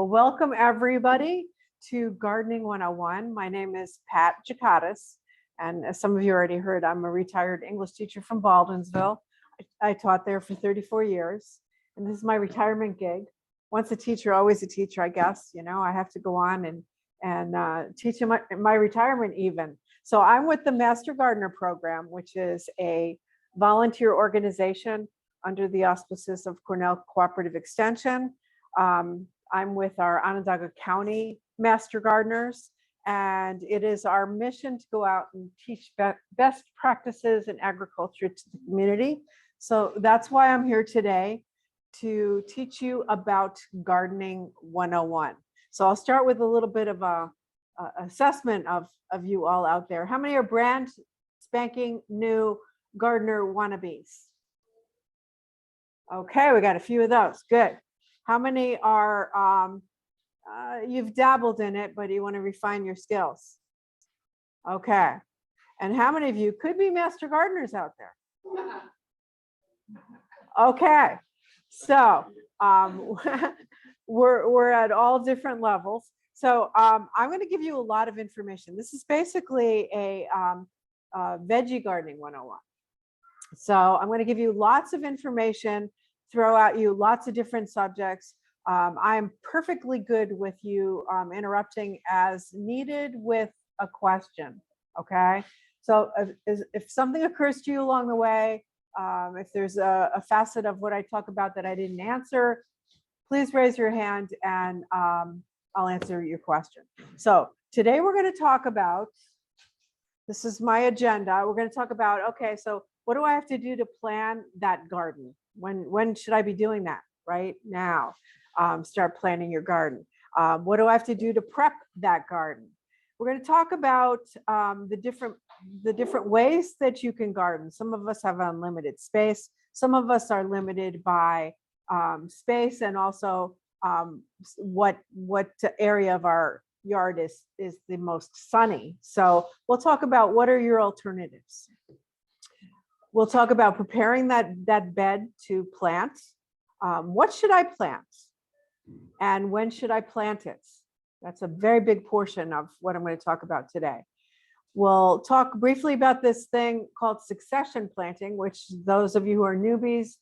Well, welcome everybody to Gardening 101. My name is Pat Jokajtys, and as some of you already heard, I'm a retired English teacher from Baldwinsville. I taught there for 34 years, and this is my retirement gig. Once a teacher, always a teacher, I guess. You know, I have to go on and teach in my retirement even. So I'm with the Master Gardener program, which is a volunteer organization under the auspices of Cornell Cooperative Extension. I'm with our Onondaga County Master Gardeners, and it is our mission to go out and teach best practices in agriculture to the community. So that's why I'm here today, to teach you about Gardening 101. So I'll start with a little bit of a assessment of you all out there. How many are brand spanking new gardener wannabes? Okay, we got a few of those. Good. How many are you've dabbled in it, but you want to refine your skills? Okay. And how many of you could be master gardeners out there? Okay. So we're at all different levels. So I'm going to give you a lot of information. This is basically a veggie gardening 101. So I'm going to give you lots of information, throw at you lots of different subjects. I'm perfectly good with you interrupting as needed with a question. Okay. So if something occurs to you along the way, if there's a facet of what I talk about that I didn't answer, please raise your hand and I'll answer your question. So today we're going to talk about, this is my agenda. We're going to talk about, okay, so what do I have to do to plan that garden? When should I be doing that? Right now, start planning your garden. What do I have to do to prep that garden? We're going to talk about the different ways that you can garden. Some of us have unlimited space. Some of us are limited by space, and also what area of our yard is the most sunny. So we'll talk about what are your alternatives. We'll talk about preparing that bed to plant. What should I plant? And when should I plant it? That's a very big portion of what I'm going to talk about today. We'll talk briefly about this thing called succession planting, which those of you who are newbies,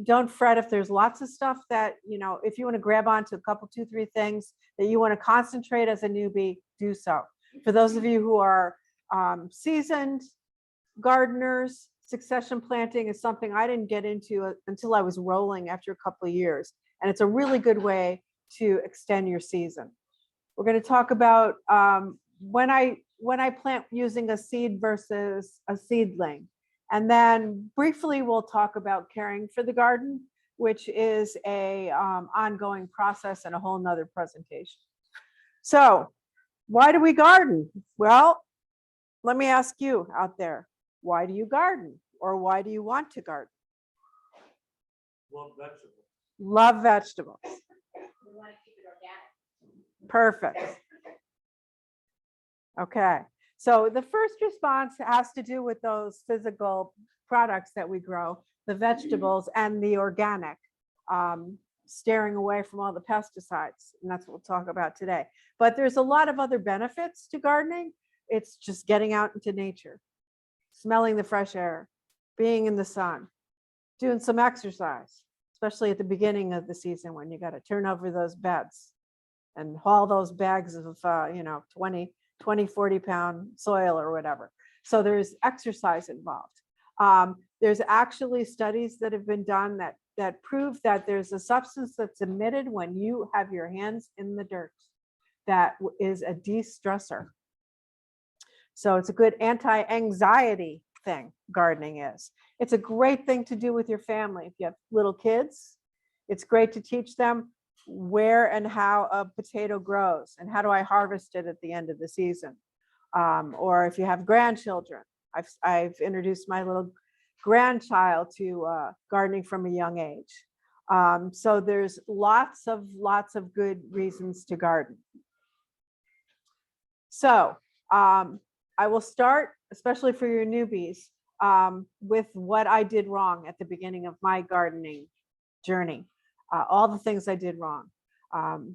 don't fret if there's lots of stuff that, you know, if you want to grab onto a couple, 2, 3 things that you want to concentrate as a newbie, do so. For those of you who are seasoned gardeners, succession planting is something I didn't get into until I was rolling after a couple of years. And it's a really good way to extend your season. We're going to talk about when I plant using a seed versus a seedling. And then briefly, we'll talk about caring for the garden, which is a ongoing process and a whole nother presentation. So why do we garden? Well, let me ask you out there. Why do you garden, or why do you want to garden? Love vegetables. Love vegetables. We want to keep it organic. Perfect. Okay. So the first response has to do with those physical products that we grow, the vegetables and the organic, steering away from all the pesticides. And that's what we'll talk about today. But there's a lot of other benefits to gardening. It's just getting out into nature, smelling the fresh air, being in the sun, doing some exercise, especially at the beginning of the season when you got to turn over those beds and haul those bags of, 20, 40 pound soil or whatever. So there's exercise involved. There's actually studies that have been done that prove that there's a substance that's emitted when you have your hands in the dirt that is a de-stressor. So it's a good anti-anxiety thing, gardening is. It's a great thing to do with your family. If you have little kids, it's great to teach them where and how a potato grows and how do I harvest it at the end of the season. Or if you have grandchildren, I've introduced my little grandchild to gardening from a young age. So there's lots of good reasons to garden. So I will start, especially for your newbies, with what I did wrong at the beginning of my gardening journey. All the things I did wrong.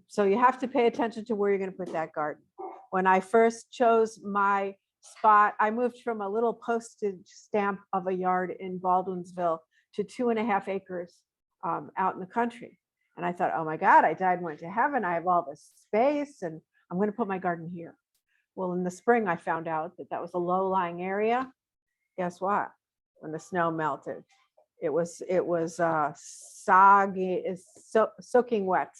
So you have to pay attention to where you're going to put that garden. When I first chose my spot, I moved from a little postage stamp of a yard in Baldwinsville to 2.5 acres out in the country. And I thought, oh my God, I died and went to heaven. I have all this space and I'm going to put my garden here. Well, in the spring, I found out that that was a low-lying area. Guess what? When the snow melted, it was soggy, soaking wet,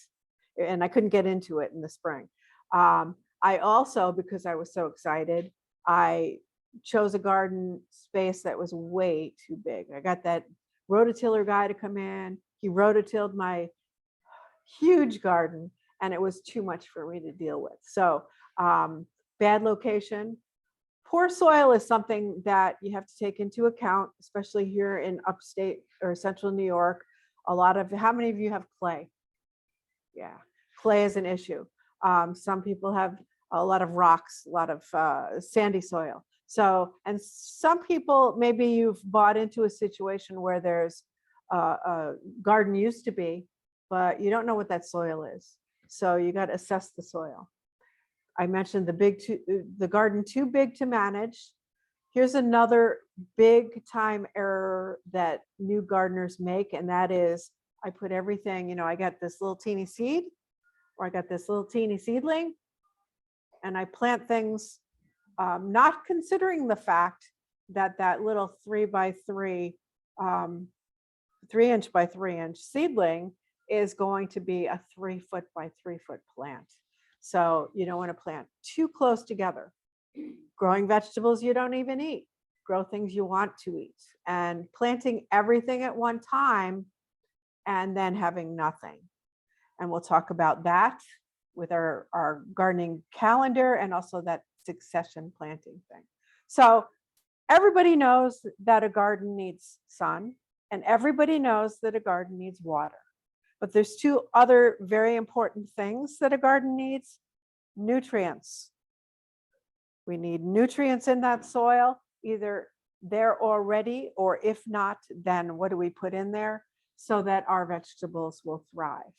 and I couldn't get into it in the spring. I also, because I was so excited, I chose a garden space that was way too big. I got that rototiller guy to come in. He rototilled my huge garden, and it was too much for me to deal with. So bad location. Poor soil is something that you have to take into account, especially here in upstate or central New York. How many of you have clay? Yeah, clay is an issue. Some people have a lot of rocks, a lot of sandy soil. So, and some people, maybe you've bought into a situation where there's a garden used to be, but you don't know what that soil is. So you got to assess the soil. I mentioned the garden too big to manage. Here's another big time error that new gardeners make, and that is I put everything, I got this little teeny seed, or I got this little teeny seedling, and I plant things, not considering the fact that that little 3x3, 3-inch by 3-inch seedling is going to be a 3-foot by 3-foot plant. So you don't want to plant too close together. Growing vegetables you don't even eat. Grow things you want to eat. And planting everything at one time and then having nothing. And we'll talk about that with our gardening calendar and also that succession planting thing. So everybody knows that a garden needs sun, and everybody knows that a garden needs water. But there's two other very important things that a garden needs: nutrients. We need nutrients in that soil, either there already, or if not, then what do we put in there so that our vegetables will thrive?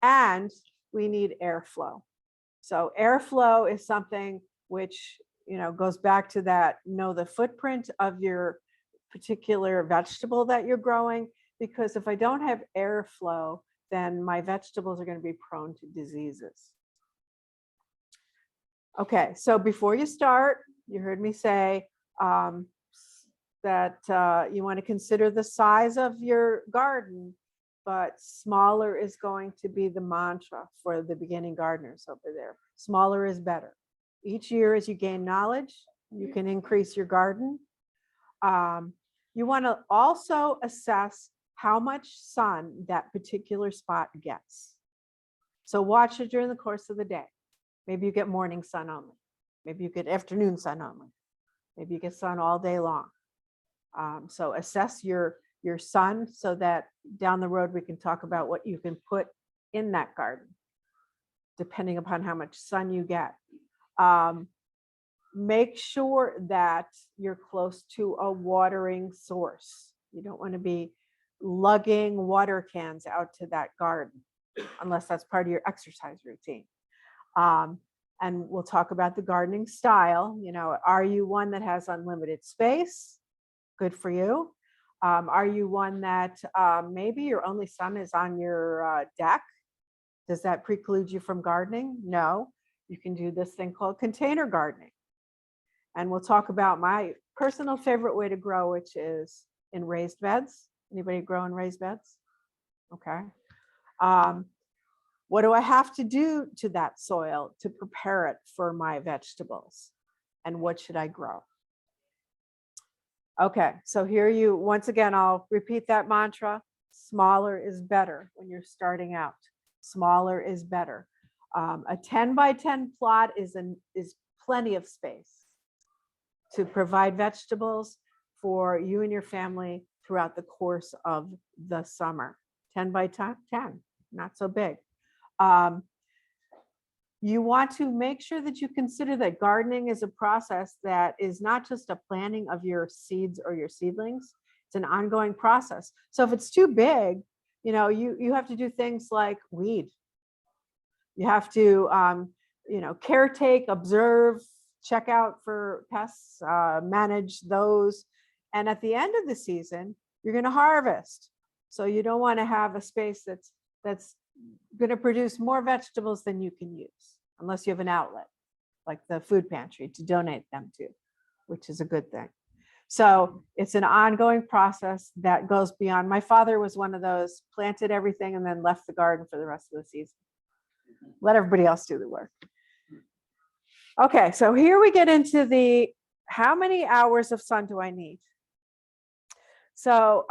And we need airflow. So airflow is something which, goes back to that, know the footprint of your particular vegetable that you're growing, because if I don't have airflow, then my vegetables are going to be prone to diseases. Okay, so before you start, you heard me say that you want to consider the size of your garden, but smaller is going to be the mantra for the beginning gardeners over there. Smaller is better. Each year as you gain knowledge, you can increase your garden. You want to also assess how much sun that particular spot gets. So watch it during the course of the day. Maybe you get morning sun only. Maybe you get afternoon sun only. Maybe you get sun all day long. So assess your sun so that down the road we can talk about what you can put in that garden, depending upon how much sun you get. Make sure that you're close to a watering source. You don't want to be lugging water cans out to that garden unless that's part of your exercise routine. And we'll talk about the gardening style. Are you one that has unlimited space? Good for you. Are you one that maybe your only sun is on your deck? Does that preclude you from gardening? No. You can do this thing called container gardening. And we'll talk about my personal favorite way to grow, which is in raised beds. Anybody grow in raised beds? Okay. What do I have to do to that soil to prepare it for my vegetables? And what should I grow? Okay, so here once again, I'll repeat that mantra. Smaller is better when you're starting out. Smaller is better. A 10 by 10 plot is plenty of space to provide vegetables for you and your family throughout the course of the summer. 10 by 10, not so big. You want to make sure that you consider that gardening is a process that is not just a planting of your seeds or your seedlings. It's an ongoing process. So if it's too big, you have to do things like weed. You have to, caretake, observe, check out for pests, manage those. And at the end of the season, you're going to harvest. So you don't want to have a space that's going to produce more vegetables than you can use, unless you have an outlet, like the food pantry to donate them to, which is a good thing. So it's an ongoing process that goes beyond. My father was one of those, planted everything and then left the garden for the rest of the season. Let everybody else do the work. Okay, so here we get into the, how many hours of sun do I need? So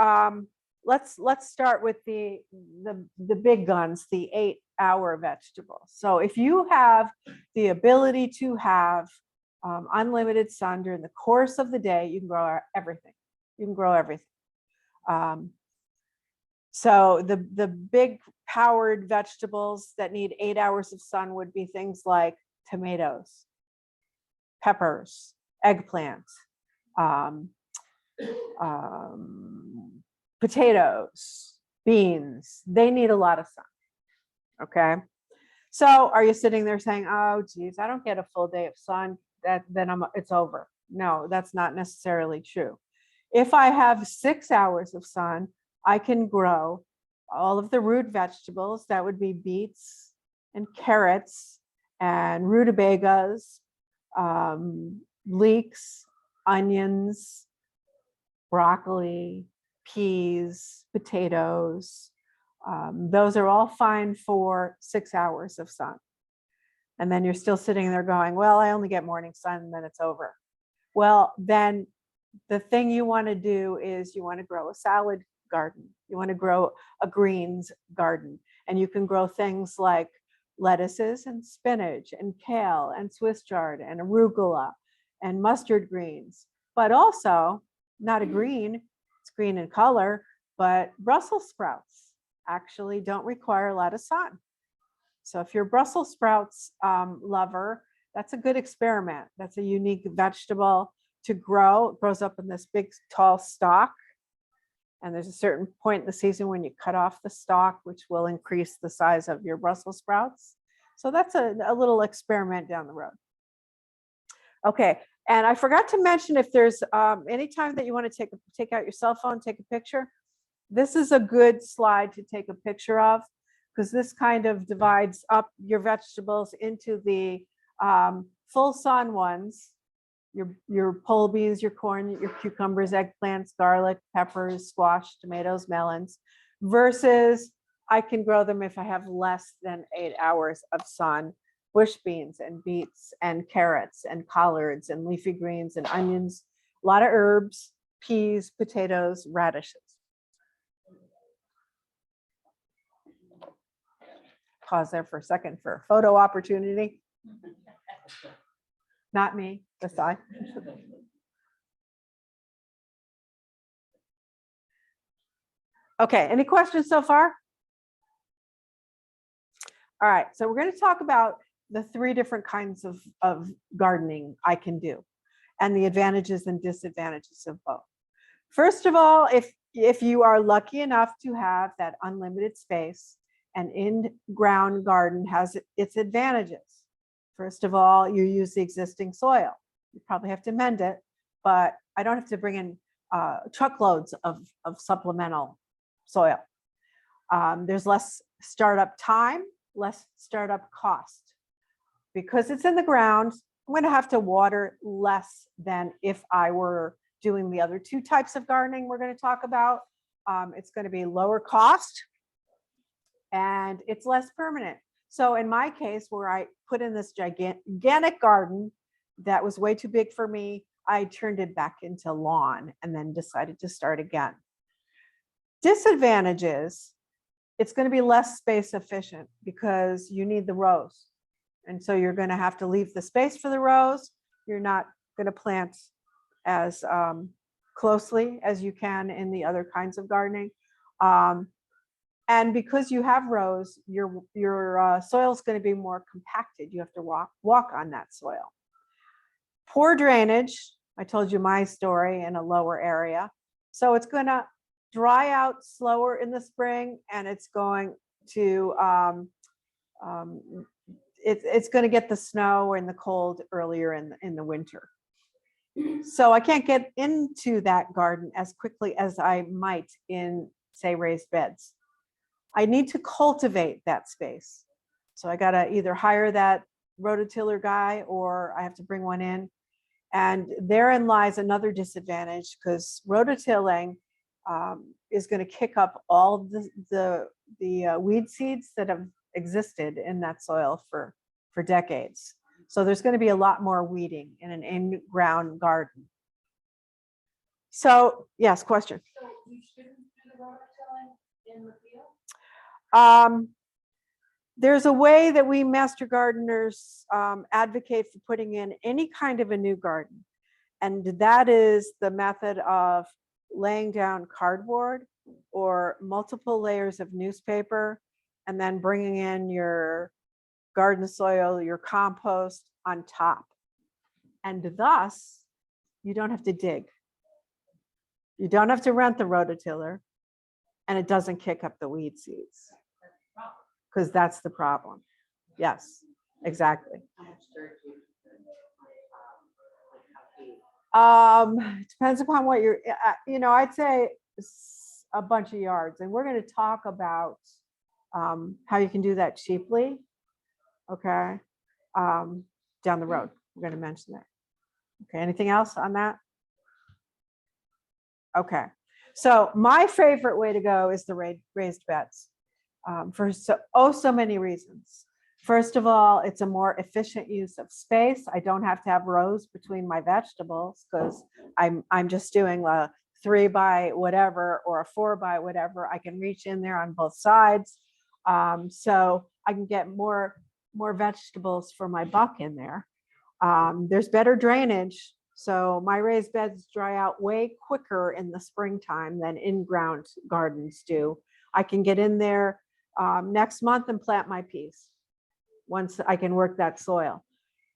let's start with the big guns, the 8-hour vegetables. So if you have the ability to have unlimited sun during the course of the day, you can grow everything. You can grow everything. So the big powered vegetables that need 8 hours of sun would be things like tomatoes, peppers, eggplants, potatoes, beans. They need a lot of sun. Okay. So are you sitting there saying, oh, geez, I don't get a full day of sun, it's over? No, that's not necessarily true. If I have 6 hours of sun, I can grow all of the root vegetables. That would be beets and carrots and rutabagas, leeks, onions, broccoli, peas, potatoes. Those are all fine for 6 hours of sun. And then you're still sitting there going, well, I only get morning sun and then it's over. Well, then the thing you want to do is you want to grow a salad garden. You want to grow a greens garden. And you can grow things like lettuces and spinach and kale and Swiss chard and arugula and mustard greens, but also not a green, it's green in color, but Brussels sprouts actually don't require a lot of sun. So if you're a Brussels sprouts lover, that's a good experiment. That's a unique vegetable to grow. It grows up in this big tall stalk. And there's a certain point in the season when you cut off the stalk, which will increase the size of your Brussels sprouts. So that's a little experiment down the road. Okay, and I forgot to mention, if there's any time that you want to take out your cell phone, take a picture, this is a good slide to take a picture of, because this kind of divides up your vegetables into the full sun ones, your pole beans, your corn, your cucumbers, eggplants, garlic, peppers, squash, tomatoes, melons, versus I can grow them if I have less than 8 hours of sun, bush beans and beets and carrots and collards and leafy greens and onions, a lot of herbs, peas, potatoes, radishes. Pause there for a second for a photo opportunity. Not me, this side. Okay, any questions so far? All right, so we're going to talk about the 3 different kinds of gardening I can do and the advantages and disadvantages of both. First of all, if you are lucky enough to have that unlimited space, an in-ground garden has its advantages. First of all, you use the existing soil. You probably have to mend it, but I don't have to bring in truckloads of supplemental soil. There's less startup time, less startup cost. Because it's in the ground, I'm going to have to water less than if I were doing the other 2 types of gardening we're going to talk about. It's going to be lower cost and it's less permanent. So in my case, where I put in this gigantic garden that was way too big for me, I turned it back into lawn and then decided to start again. Disadvantages, it's going to be less space efficient because you need the rows. And so you're going to have to leave the space for the rows. You're not going to plant as closely as you can in the other kinds of gardening. And because you have rows, your soil is going to be more compacted. You have to walk on that soil. Poor drainage. I told you my story in a lower area. So it's going to dry out slower in the spring, and it's going to it's going to get the snow and the cold earlier in the winter. So I can't get into that garden as quickly as I might in, say, raised beds. I need to cultivate that space. So I got to either hire that rototiller guy or I have to bring one in. And therein lies another disadvantage, because rototilling is going to kick up all the weed seeds that have existed in that soil for decades. So there's going to be a lot more weeding in an in-ground garden. So yes, question. So you shouldn't do the rototilling in the field? There's a way that we master gardeners advocate for putting in any kind of a new garden. And that is the method of laying down cardboard or multiple layers of newspaper, and then bringing in your garden soil, your compost on top. And thus, you don't have to dig. You don't have to rent the rototiller, and it doesn't kick up the weed seeds. Because that's the problem. Yes, exactly. Depends upon what you're, I'd say a bunch of yards, and we're going to talk about how you can do that cheaply. Okay. Down the road, we're going to mention that. Okay. Anything else on that? Okay. So my favorite way to go is the raised beds. For so many reasons. First of all, it's a more efficient use of space. I don't have to have rows between my vegetables, because I'm just doing a 3 by whatever or a 4 by whatever. I can reach in there on both sides, so I can get more vegetables for my buck in there. There's better drainage, so my raised beds dry out way quicker in the springtime than in-ground gardens do. I can get in there next month and plant my peas once I can work that soil.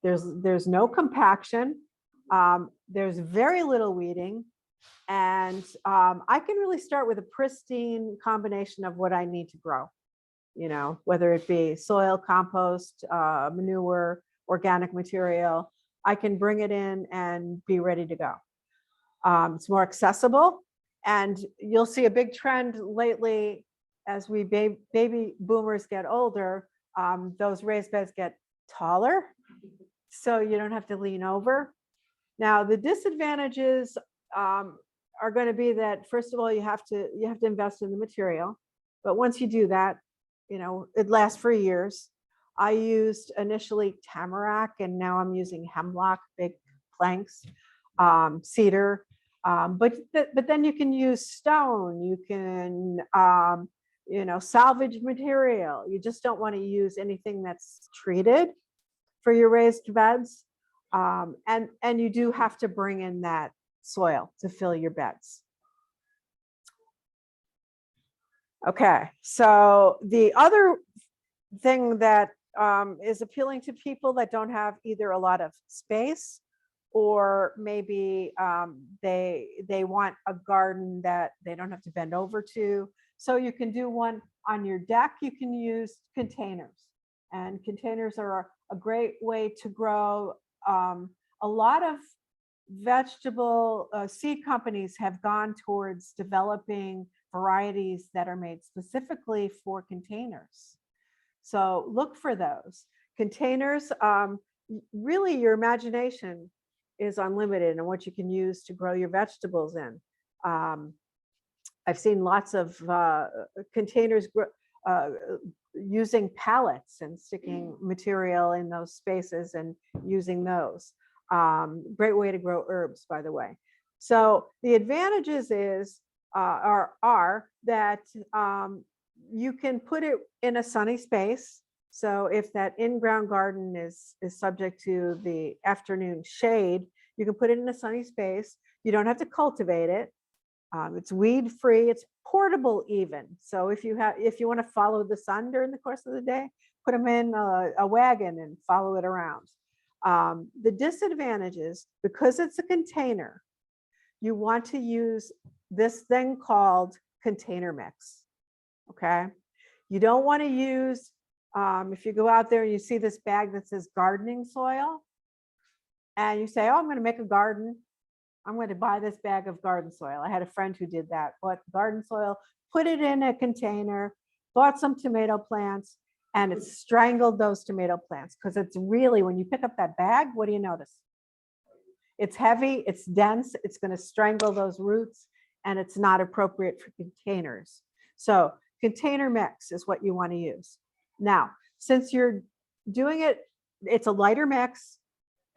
There's no compaction. There's very little weeding. And I can really start with a pristine combination of what I need to grow, whether it be soil, compost, manure, organic material. I can bring it in and be ready to go. It's more accessible. And you'll see a big trend lately as we baby boomers get older, those raised beds get taller, so you don't have to lean over. Now, the disadvantages are going to be that, first of all, you have to invest in the material. But once you do that, it lasts for years. I used initially tamarack, and now I'm using hemlock, big planks, cedar. But then you can use stone, you can, salvage material. You just don't want to use anything that's treated for your raised beds. And you do have to bring in that soil to fill your beds. Okay, so the other thing that is appealing to people that don't have either a lot of space, or maybe they want a garden that they don't have to bend over to. So you can do one on your deck. You can use containers, and containers are a great way to grow. A lot of vegetable seed companies have gone towards developing varieties that are made specifically for containers. So look for those containers. Really, your imagination is unlimited and what you can use to grow your vegetables in. I've seen lots of containers using pallets and sticking material in those spaces and using those. Great way to grow herbs, by the way. So the advantages are that you can put it in a sunny space. So if that in-ground garden is subject to the afternoon shade, you can put it in a sunny space. You don't have to cultivate it. It's weed free. It's portable even. So if you want to follow the sun during the course of the day, put them in a wagon and follow it around. The disadvantages, because it's a container, you want to use this thing called CountryMax. Okay, you don't want to use if you go out there and you see this bag that says gardening soil, and you say, oh, I'm going to make a garden, I'm going to buy this bag of garden soil. I had a friend who did that, bought garden soil, put it in a container, bought some tomato plants, and it strangled those tomato plants, because it's really, when you pick up that bag, what do you notice? It's heavy, it's dense, it's going to strangle those roots, and it's not appropriate for containers. So container mix is what you want to use. Now, since you're doing it, it's a lighter mix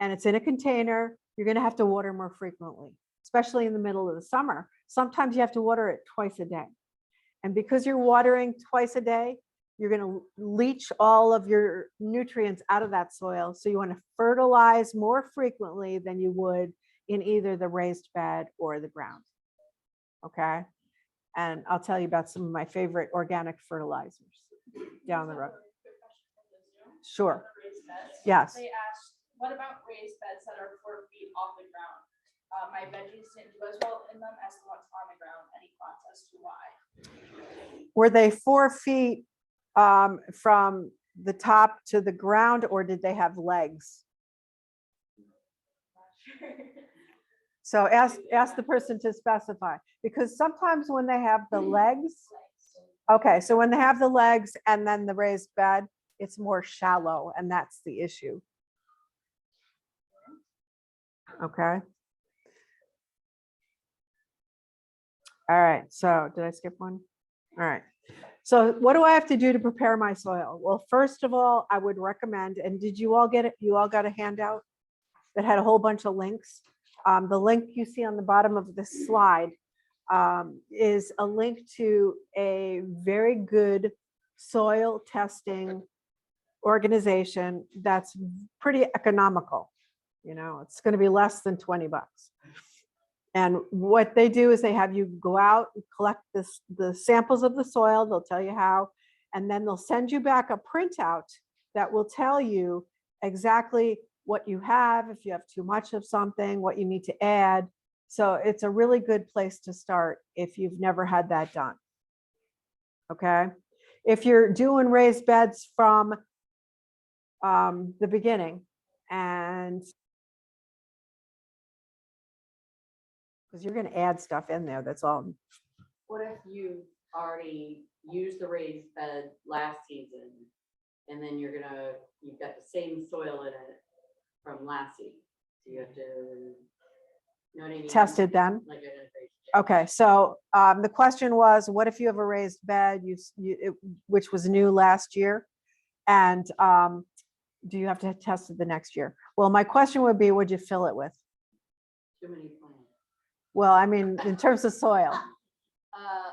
and it's in a container, you're going to have to water more frequently, especially in the middle of the summer. Sometimes you have to water it twice a day. And because you're watering twice a day, you're going to leach all of your nutrients out of that soil. So you want to fertilize more frequently than you would in either the raised bed or the ground. Okay. And I'll tell you about some of my favorite organic fertilizers down the road. Sure. Yes. They asked, what about raised beds that are 4 feet off the ground? My veggies didn't do as well in them as the ones on the ground. Any thoughts as to why? Were they 4 feet from the top to the ground, or did they have legs? So ask the person to specify, because sometimes when they have the legs, okay, so when they have the legs and then the raised bed, it's more shallow, and that's the issue. Okay. All right, so did I skip one? All right. So what do I have to do to prepare my soil? Well, first of all, I would recommend, and did you all get it? You all got a handout that had a whole bunch of links. The link you see on the bottom of this slide is a link to a very good soil testing organization that's pretty economical. You know, it's going to be less than 20 bucks. And what they do is they have you go out and collect the samples of the soil. They'll tell you how, and then they'll send you back a printout that will tell you exactly what you have, if you have too much of something, what you need to add. So it's a really good place to start if you've never had that done. Okay. If you're doing raised beds from the beginning, and because you're going to add stuff in there, that's all. What if you already used the raised bed last season, and then you've got the same soil in it from last season? So you have to, you know what I mean? Test it then? Like identification. Okay, so the question was, what if you have a raised bed, which was new last year, and do you have to test it the next year? Well, my question would be, would you fill it with? Too many plants. Well, I mean, in terms of soil.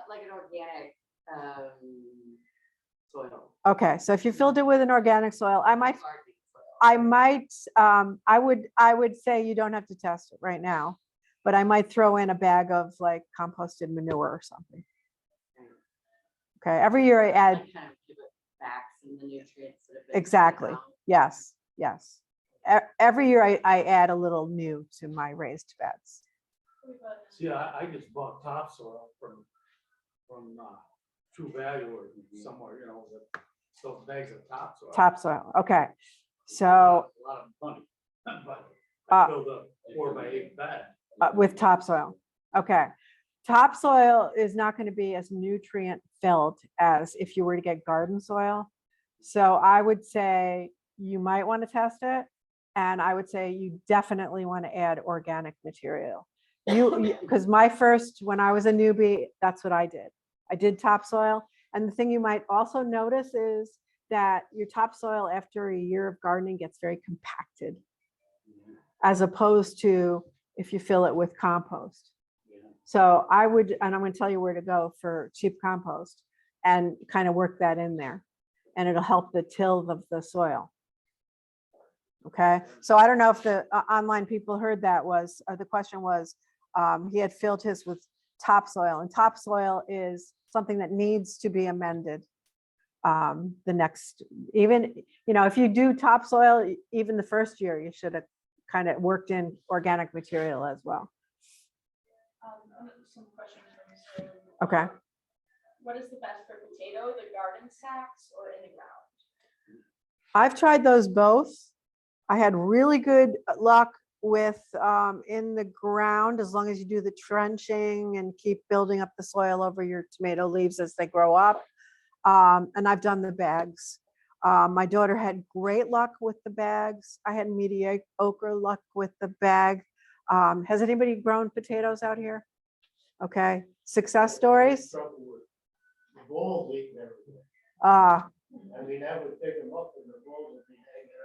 Like an organic soil. Okay, so if you filled it with an organic soil, I would say you don't have to test it right now, but I might throw in a bag of like composted manure or something. Okay, every year I add. Kind of give it back some of the nutrients that have been Exactly. down. Yes, yes. Every year I add a little new to my raised beds. See, I just bought topsoil from True Value or somewhere, you know, those bags of topsoil. Topsoil, okay. So A lot of money, but I filled up 4x8 bed. with topsoil, okay. Topsoil is not going to be as nutrient filled as if you were to get garden soil. So I would say you might want to test it. And I would say you definitely want to add organic material. Because when I was a newbie, that's what I did. I did topsoil. And the thing you might also notice is that your topsoil after a year of gardening gets very compacted, as opposed to if you fill it with compost. So I would, and I'm going to tell you where to go for cheap compost and kind of work that in there, and it'll help the till of the soil. Okay, so I don't know if the online people heard that the question was, he had filled his with topsoil, and topsoil is something that needs to be amended. Even, if you do topsoil, even the first year, you should have kind of worked in organic material as well. Some questions from Mr. Okay. What is the best for potato, the garden sacks, or in the ground? I've tried those both. I had really good luck with in the ground, as long as you do the trenching and keep building up the soil over your tomato leaves as they grow up. And I've done the bags. My daughter had great luck with the bags. I had mediocre luck with the bag. Has anybody grown potatoes out here? Okay, success stories? Trouble with the balls eating everything. I mean, that would pick them up and the balls would be hanging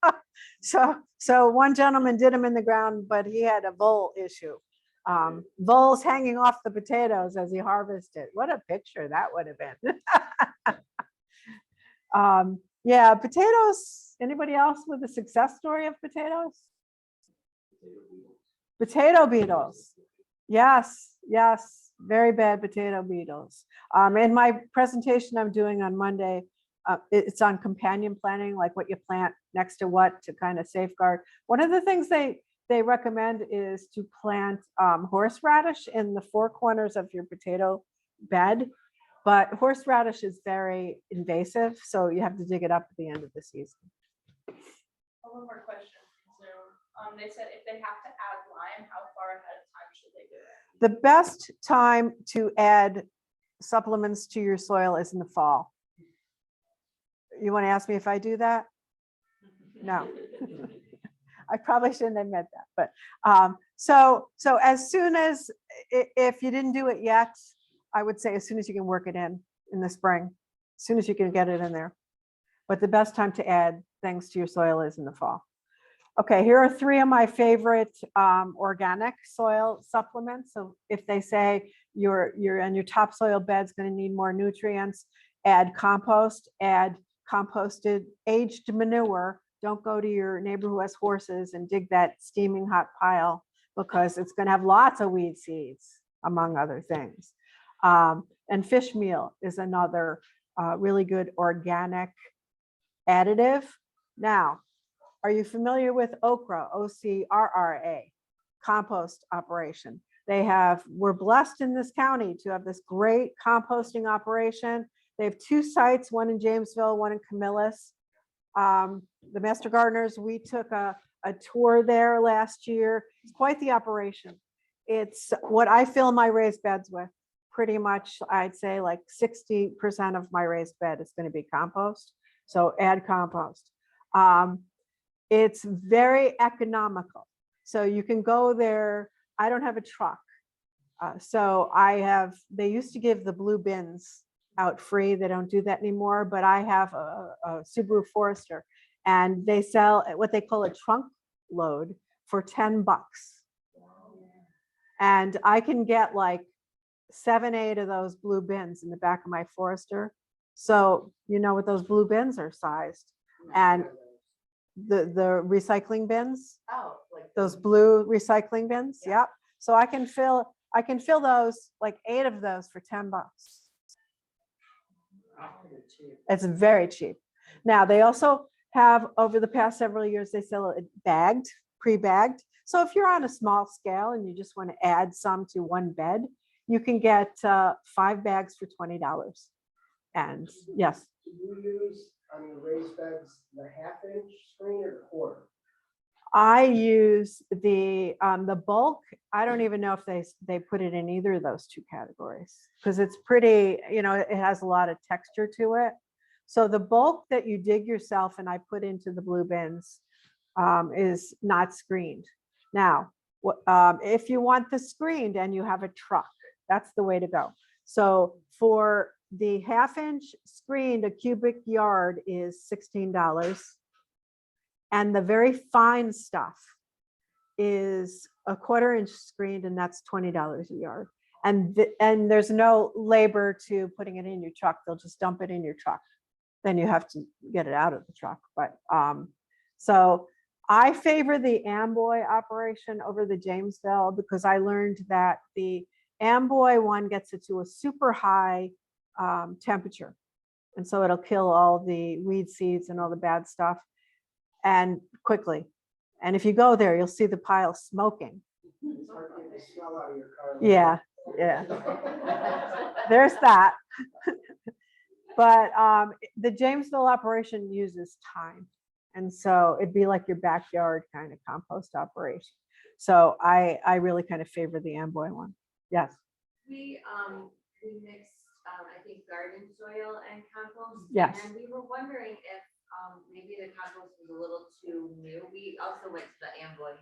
out. Oh. So one gentleman did them in the ground, but he had a vole issue. Voles hanging off the potatoes as he harvested. What a picture that would have been. Yeah, potatoes. Anybody else with a success story of potatoes? Potato beetles. Yes, yes, very bad potato beetles. In my presentation I'm doing on Monday, it's on companion planting, like what you plant next to what to kind of safeguard. One of the things they recommend is to plant horseradish in the four corners of your potato bed, but horseradish is very invasive, so you have to dig it up at the end of the season. One more question. So they said if they have to add lime, how far ahead of time should they do it? The best time to add supplements to your soil is in the fall. You want to ask me if I do that? No. I probably shouldn't admit that, but so as soon as, if you didn't do it yet, I would say as soon as you can work it in the spring, as soon as you can get it in there. But the best time to add things to your soil is in the fall. Okay, here are three of my favorite organic soil supplements. So if they say your topsoil bed's going to need more nutrients, add compost, add composted aged manure. Don't go to your neighbor who has horses and dig that steaming hot pile, because it's going to have lots of weed seeds, among other things. And fish meal is another really good organic additive. Now, are you familiar with OCRA, O-C-R-R-A, compost operation? We're blessed in this county to have this great composting operation. They have two sites, one in Jamesville, one in Camillus. The Master Gardeners, we took a tour there last year. It's quite the operation. It's what I fill my raised beds with. Pretty much, I'd say like 60% of my raised bed is going to be compost. So add compost. It's very economical. So you can go there. I don't have a truck. So they used to give the blue bins out free. They don't do that anymore, but I have a Subaru Forester, and they sell what they call a trunk load for $10. And I can get like 7, 8 of those blue bins in the back of my Forester. So you know what those blue bins are sized. And the recycling bins, like those blue recycling bins. Yep. So I can fill those, like 8 of those for $10. It's very cheap. Now they also have, over the past several years, they sell it bagged, pre-bagged. So if you're on a small scale and you just want to add some to one bed, you can get 5 bags for $20. And yes. Do you use on the raised beds the 1/2 inch screen or the quarter? I use the bulk. I don't even know if they put it in either of those two categories, because it's pretty, it has a lot of texture to it. So the bulk that you dig yourself and I put into the blue bins is not screened. Now, if you want the screened and you have a truck, that's the way to go. So for the 1/2 inch screened, a cubic yard is $16. And the very fine stuff is a 1/4 inch screened, and that's $20 a yard. And there's no labor to putting it in your truck. They'll just dump it in your truck. Then you have to get it out of the truck. But so I favor the Amboy operation over the Jamesville, because I learned that the Amboy one gets it to a super high temperature. And so it'll kill all the weed seeds and all the bad stuff, and quickly. And if you go there, you'll see the pile smoking. It's hard to get the smell out of your car. Yeah, yeah. There's that. But the Jamesville operation uses time. And so it'd be like your backyard kind of compost operation. So I really kind of favor the Amboy one. Yes, We mixed, I think, garden soil and compost. Yes. And we were wondering if, maybe the compost was a little too new. We also went to the Amboy.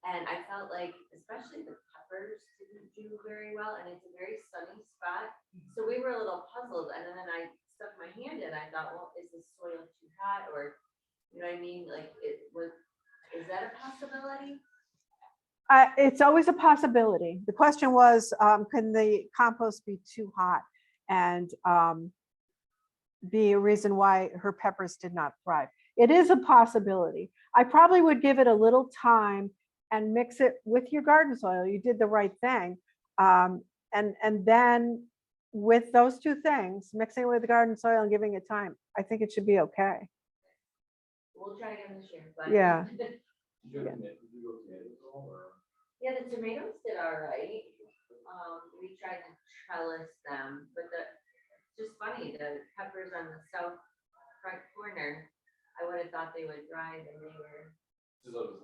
And I felt like, especially the peppers didn't do very well, and it's a very sunny spot. So we were a little puzzled, and then I stuck my hand in, I thought, well, is the soil too hot, or, you know what I mean? Like, is that a possibility? it's always a possibility. The question was, can the compost be too hot and be a reason why her peppers did not thrive? It is a possibility. I probably would give it a little time and mix it with your garden soil. You did the right thing. And then with those two things, mixing it with the garden soil and giving it time, I think it should be okay. We'll try again this year, but. Yeah. Yeah, the tomatoes did all right. We tried to trellis them, but it's just funny, the peppers on the south front corner, I would have thought they would thrive, and they were. I was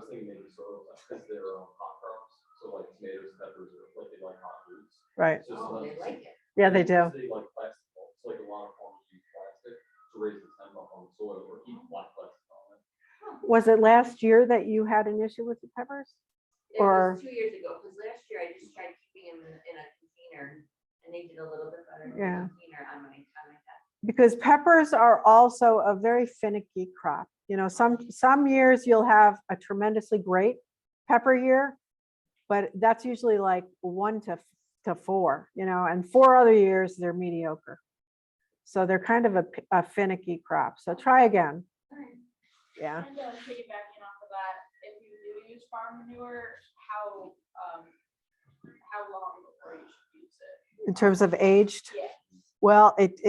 thinking maybe soil, because they're hot crops, so like tomatoes, peppers, are like they like hot roots. Right. It's just Oh, they lends like itself- it. Yeah, they do. They like plastic, it's like a lot of farmers use plastic to raise the temp up on the soil or keep black plastic on it. Was it last year that you had an issue with the peppers? It Or- was 2 years ago, because last year I just tried keeping them in a container, and they did a little bit better in Yeah. a container on my desk. Because peppers are also a very finicky crop. You know, some years you'll have a tremendously great pepper year, but that's usually like 1 to 4, you know, and 4 other years they're mediocre. So they're kind of a finicky crop. So try again. Alright. Yeah. And piggybacking off of that, if you do use farm manure, how long before you should use it? In terms of aged, Yeah. well, it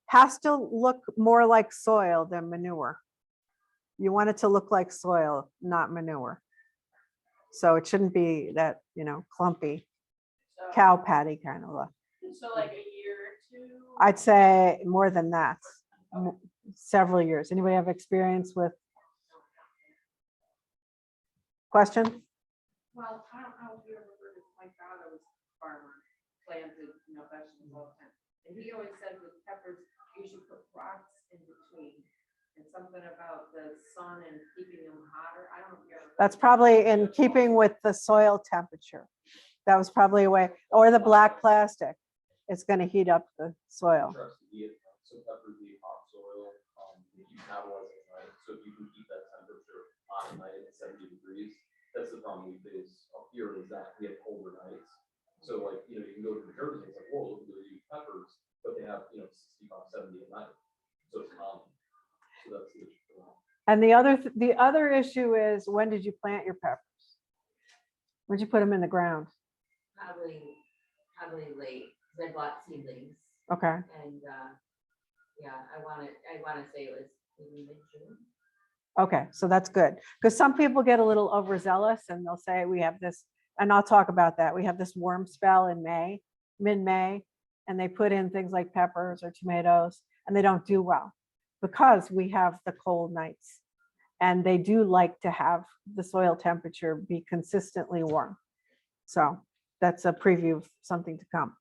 has to look more like soil than manure. You want it to look like soil, not manure. So it shouldn't be that, you know, clumpy So, cow patty kind of look. so like a year or two. I'd say more than that, several years. Anybody have experience with? Question? Well, I don't know if you ever heard of, my father was a farmer, planted, vegetables all the time. And he always said with peppers, you should put rocks in between. And something about the sun and keeping them hotter. I don't know if you ever. That's probably in keeping with the soil temperature. That was probably a way, or the black plastic. It's going to heat up the soil. So peppers need hot soil, they keep metabolizing at night, so if you can keep that temperature hot at night at 70 degrees, that's the problem we face up here, is that we have colder nights. So like, you can go to New Jersey, it's like, whoa, look at those huge peppers, but they have, 65, 70 at night. So it's common. So that's the issue for that. And the other issue is, when did you plant your peppers? When did you put them in the ground? Probably late, because I bought seedlings, Okay. and, yeah, I want to say it was maybe mid-June. Okay, so that's good. Because some people get a little overzealous and they'll say, we have this, and I'll talk about that. We have this warm spell in May, mid-May, and they put in things like peppers or tomatoes, and they don't do well because we have the cold nights. And they do like to have the soil temperature be consistently warm. So that's a preview of something to come.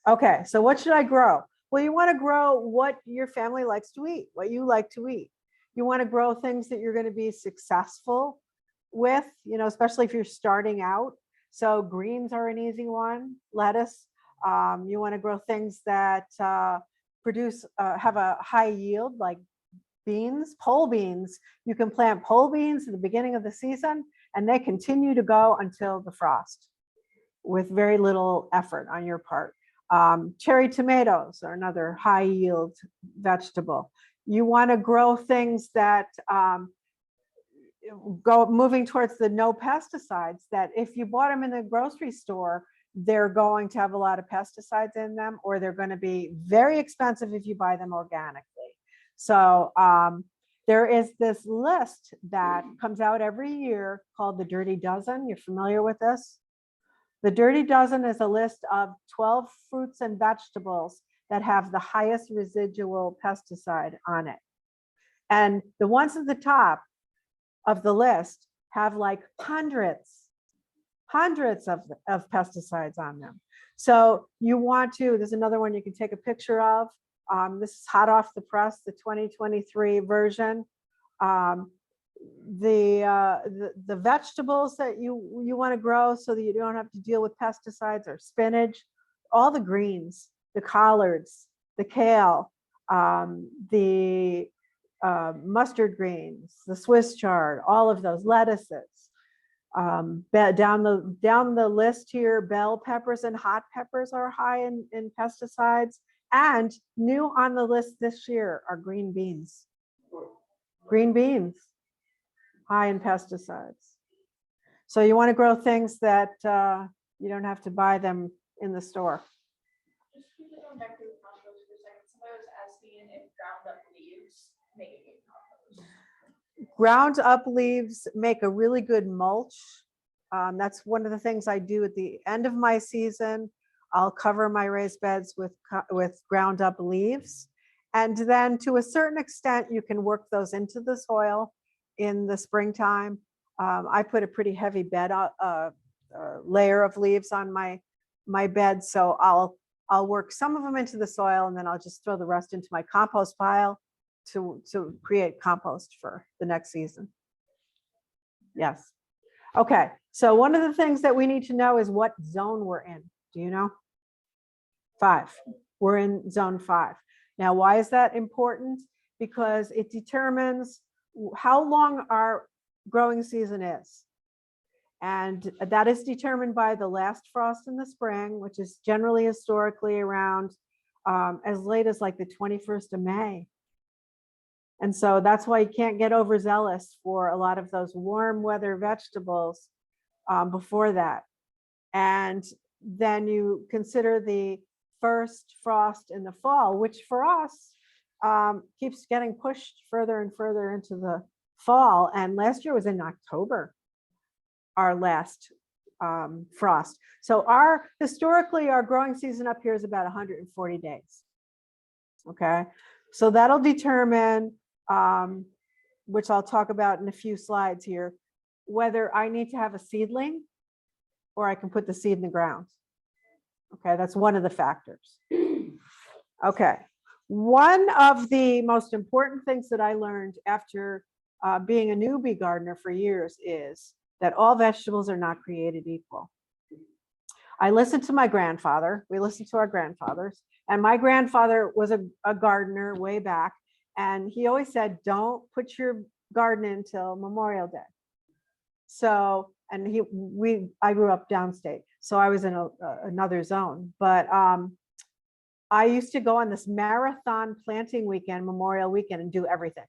Okay, so what should I grow? Well, you want to grow what your family likes to eat, what you like to eat. You want to grow things that you're going to be successful with, especially if you're starting out. So greens are an easy one, lettuce. You want to grow things that produce, have a high yield, like beans, pole beans. You can plant pole beans at the beginning of the season, and they continue to go until the frost with very little effort on your part. Cherry tomatoes are another high yield vegetable. You want to grow things that moving towards the no pesticides, that if you bought them in the grocery store, they're going to have a lot of pesticides in them, or they're going to be very expensive if you buy them organically. So there is this list that comes out every year called the Dirty Dozen. You're familiar with this? The Dirty Dozen is a list of 12 fruits and vegetables that have the highest residual pesticide on it. And the ones at the top of the list have like hundreds of pesticides on them. So you want to, there's another one you can take a picture of. This is hot off the press, the 2023 version. The vegetables that you want to grow so that you don't have to deal with pesticides are spinach, all the greens, the collards, the kale, the mustard greens, the Swiss chard, all of those lettuces. Down the list here, bell peppers and hot peppers are high in pesticides. And new on the list this year are green beans. Green beans, high in pesticides. So you want to grow things that you don't have to buy them in the store. Just quickly going back to the compost for a second, somebody was asking if ground up leaves make a good compost. Ground up leaves make a really good mulch. That's one of the things I do at the end of my season. I'll cover my raised beds with ground up leaves. And then to a certain extent, you can work those into the soil in the springtime. I put a pretty heavy bed layer of leaves on my bed. So I'll work some of them into the soil, and then I'll just throw the rest into my compost pile to create compost for the next season. Yes. Okay. So one of the things that we need to know is what zone we're in. Do you know? 5. We're in zone 5. Now, why is that important? Because it determines how long our growing season is. And that is determined by the last frost in the spring, which is generally historically around as late as like the 21st of May. And so that's why you can't get overzealous for a lot of those warm weather vegetables before that. And then you consider the first frost in the fall, which for us keeps getting pushed further and further into the fall. And last year was in October, our last frost. So historically, our growing season up here is about 140 days. Okay, so that'll determine, which I'll talk about in a few slides here, whether I need to have a seedling or I can put the seed in the ground. Okay, that's one of the factors. Okay, one of the most important things that I learned after being a newbie gardener for years is that all vegetables are not created equal. I listened to my grandfather. We listened to our grandfathers, and my grandfather was a gardener way back, and he always said, don't put your garden in until Memorial Day. So, and I grew up downstate, so I was in another zone, but I used to go on this marathon planting weekend, Memorial weekend, and do everything.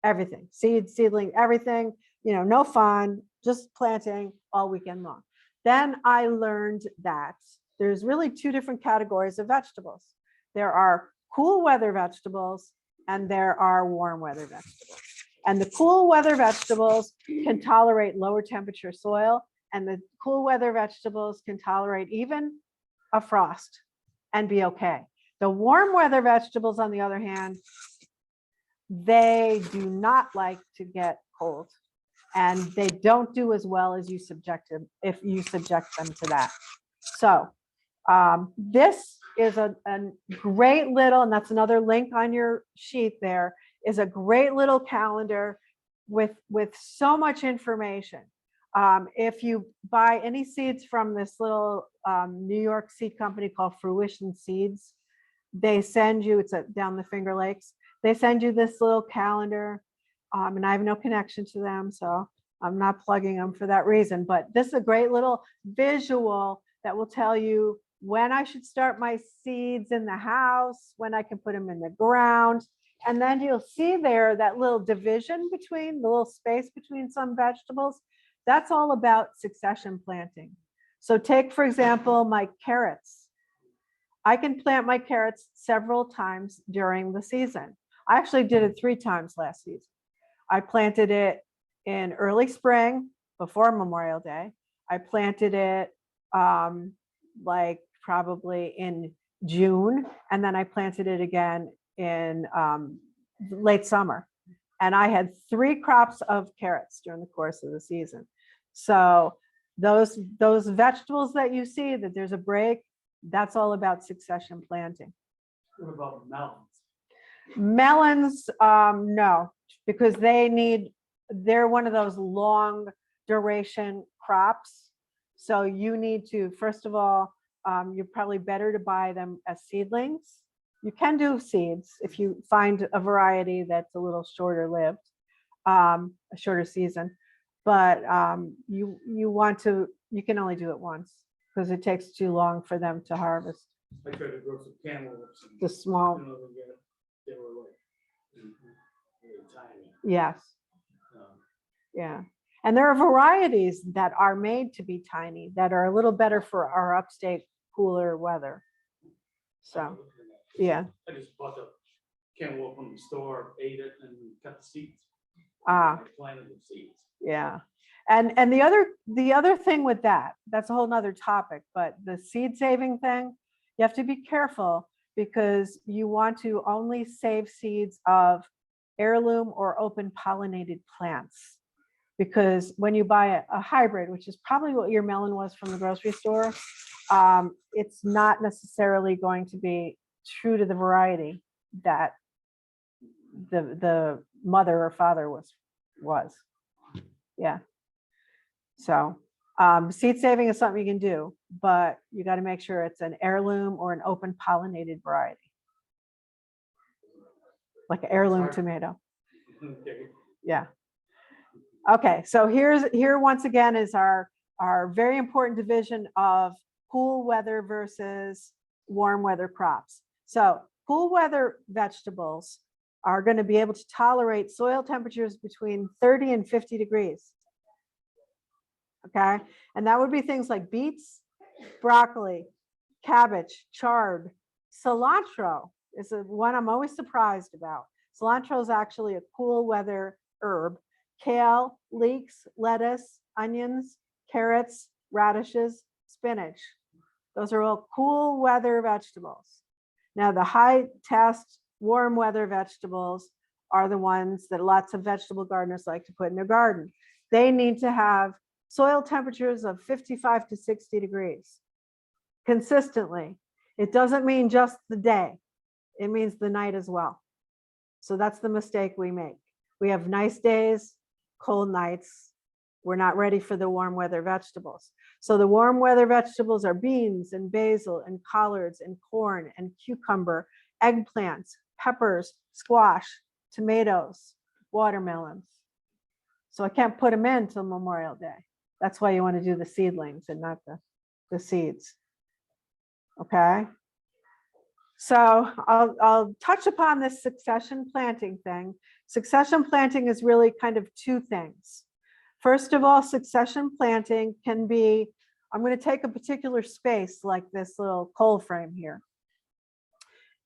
Everything, seedling, everything, no fun, just planting all weekend long. Then I learned that there's really 2 different categories of vegetables. There are cool weather vegetables and there are warm weather vegetables. And the cool weather vegetables can tolerate lower temperature soil, and the cool weather vegetables can tolerate even a frost and be okay. The warm weather vegetables, on the other hand, they do not like to get cold, and they don't do as well as you subject them if you subject them to that. So this is a great little, and that's another link on your sheet there, is a great little calendar with so much information. If you buy any seeds from this little New York seed company called Fruition Seeds, they send you, it's down the Finger Lakes, they send you this little calendar, and I have no connection to them, so I'm not plugging them for that reason, but this is a great little visual that will tell you when I should start my seeds in the house, when I can put them in the ground. And then you'll see there that little division between, the little space between some vegetables. That's all about succession planting. So take, for example, my carrots. I can plant my carrots several times during the season. I actually did it 3 times last season. I planted it in early spring before Memorial Day. I planted it like probably in June, and then I planted it again in late summer. And I had 3 crops of carrots during the course of the season. So those vegetables that you see that there's a break, that's all about succession planting. What about melons? Melons, no, because they're one of those long duration crops. So you need to, first of all, you're probably better to buy them as seedlings. You can do seeds if you find a variety that's a little shorter lived, a shorter season. But you can only do it once because it takes too long for them to harvest. I tried to grow some cantaloupes. And, The small, they were like really tiny. yes, Um, yeah. And there are varieties that are made to be tiny that are a little better for our upstate cooler weather. So, yeah. I just bought the cantaloupe from the store, ate it, and cut the seeds. Ah. I planted the seeds. Yeah. And the other thing with that's a whole nother topic, but the seed saving thing, you have to be careful because you want to only save seeds of heirloom or open pollinated plants. Because when you buy a hybrid, which is probably what your melon was from the grocery store, it's not necessarily going to be true to the variety that the mother or father was. Yeah. So seed saving is something you can do, but you got to make sure it's an heirloom or an open pollinated variety. Like an heirloom tomato. Okay. Yeah. Okay, so here once again is our very important division of cool weather versus warm weather crops. So cool weather vegetables are going to be able to tolerate soil temperatures between 30 and 50 degrees. Okay, and that would be things like beets, broccoli, cabbage, chard, cilantro is one I'm always surprised about. Cilantro is actually a cool weather herb. Kale, leeks, lettuce, onions, carrots, radishes, spinach. Those are all cool weather vegetables. Now the high test warm weather vegetables are the ones that lots of vegetable gardeners like to put in their garden. They need to have soil temperatures of 55 to 60 degrees consistently. It doesn't mean just the day. It means the night as well. So that's the mistake we make. We have nice days, cold nights. We're not ready for the warm weather vegetables. So the warm weather vegetables are beans and basil and collards and corn and cucumber, eggplants, peppers, squash, tomatoes, watermelons. So I can't put them in till Memorial Day. That's why you want to do the seedlings and not the seeds. Okay. So I'll touch upon this succession planting thing. Succession planting is really kind of 2 things. First of all, succession planting can be, I'm going to take a particular space like this little coal frame here.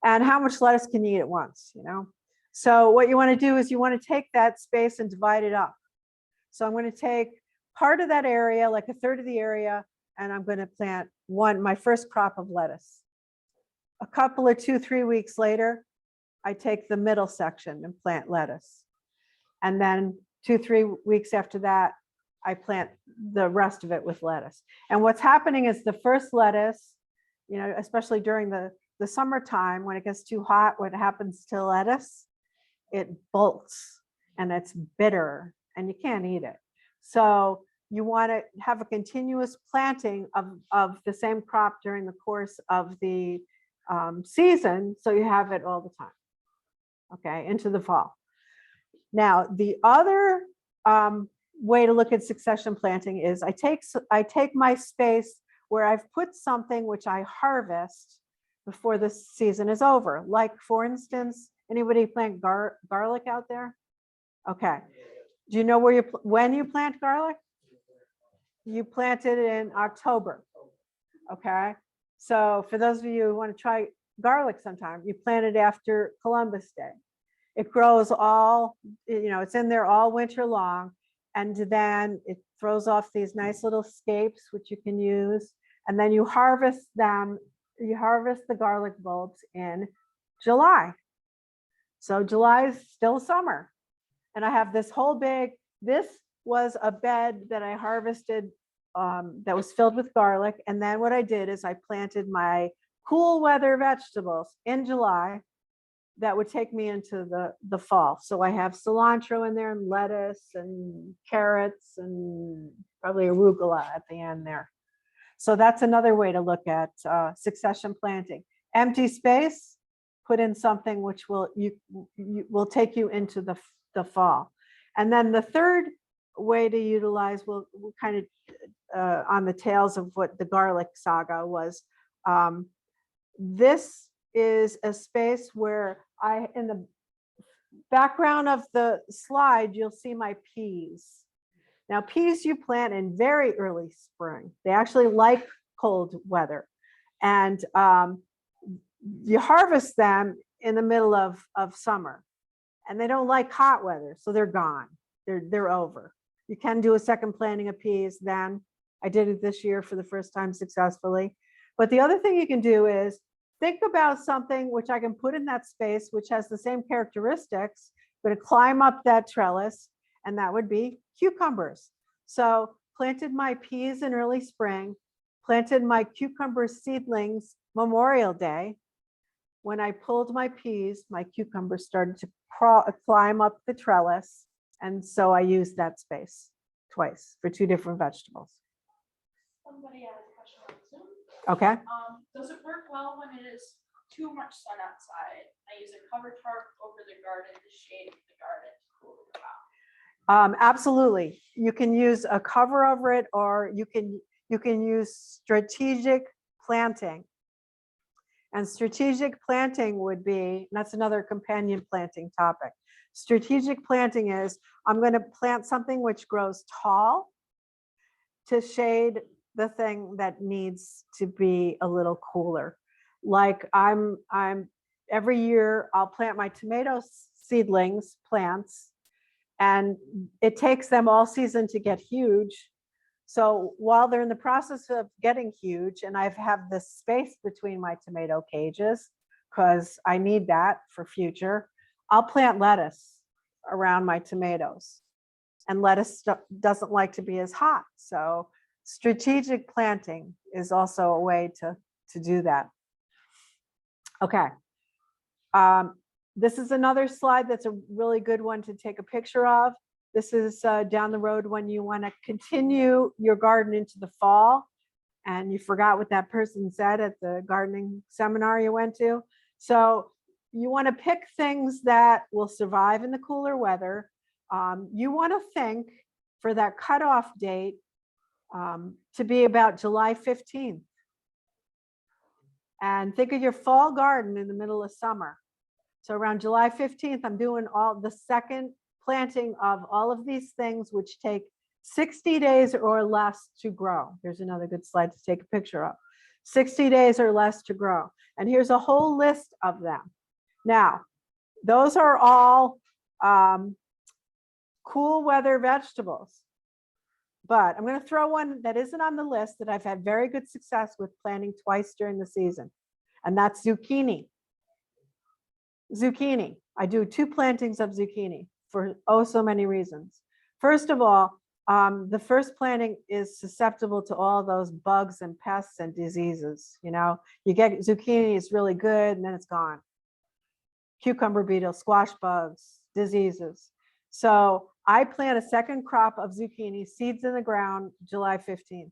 And how much lettuce can you eat at once, you know? So what you want to do is you want to take that space and divide it up. So I'm going to take part of that area, like a third of the area, and I'm going to plant my first crop of lettuce. A couple of 2-3 weeks later, I take the middle section and plant lettuce. And then 2-3 weeks after that, I plant the rest of it with lettuce. And what's happening is the first lettuce, you know, especially during the summertime, when it gets too hot, what happens to lettuce? It bolts and it's bitter and you can't eat it. So you want to have a continuous planting of the same crop during the course of the season, so you have it all the time, okay, into the fall. Now, the other way to look at succession planting is I take my space where I've put something which I harvest before the season is over. Like, for instance, anybody plant garlic out there? Okay. Do you know when you plant garlic? You plant it in October. Okay. So for those of you who want to try garlic sometime, you plant it after Columbus Day. It grows all, you know, it's in there all winter long. And then it throws off these nice little scapes, which you can use. And then you harvest them the garlic bulbs in July. So July is still summer. And I have this whole big, this was a bed that I harvested that was filled with garlic. And then what I did is I planted my cool weather vegetables in July that would take me into the fall. So I have cilantro in there and lettuce and carrots and probably arugula at the end there. So that's another way to look at succession planting. Empty space, put in something which will will take you into the fall. And then the third way to utilize, we'll kind of on the tails of what the garlic saga was. This is a space where in the background of the slide, you'll see my peas. Now, peas you plant in very early spring. They actually like cold weather. And you harvest them in the middle of summer. And they don't like hot weather, so they're gone. They're over. You can do a second planting of peas then. I did it this year for the first time successfully. But the other thing you can do is think about something which I can put in that space, which has the same characteristics, but to climb up that trellis, and that would be cucumbers. So planted my peas in early spring, planted my cucumber seedlings Memorial Day. When I pulled my peas, my cucumbers started to climb up the trellis. And so I used that space twice for two different vegetables. Somebody has a question on Zoom. Okay. Does it work well when it is too much sun outside? I use a cover tarp over the garden to shade the garden to cool it out. Absolutely. You can use a cover over it, or you can use strategic planting. And strategic planting would be, that's another companion planting topic. Strategic planting is, I'm going to plant something which grows tall to shade the thing that needs to be a little cooler. Like I'm every year I'll plant my tomato seedlings, plants, and it takes them all season to get huge. So while they're in the process of getting huge, and I have this space between my tomato cages, because I need that for future, I'll plant lettuce around my tomatoes. And lettuce doesn't like to be as hot. So strategic planting is also a way to do that. Okay. This is another slide that's a really good one to take a picture of. This is down the road when you want to continue your garden into the fall, and you forgot what that person said at the gardening seminar you went to. So you want to pick things that will survive in the cooler weather. You want to think for that cutoff date to be about July 15th. And think of your fall garden in the middle of summer. So around July 15th, I'm doing all the second planting of all of these things which take 60 days or less to grow. There's another good slide to take a picture of. 60 days or less to grow. And here's a whole list of them. Now, those are all cool weather vegetables. But I'm going to throw one that isn't on the list that I've had very good success with planting twice during the season. And that's zucchini. Zucchini. I do 2 plantings of zucchini for so many reasons. First of all, the first planting is susceptible to all those bugs and pests and diseases. You know, you get zucchini, it's really good, and then it's gone. Cucumber beetle, squash bugs, diseases. So I plant a second crop of zucchini, seeds in the ground, July 15th.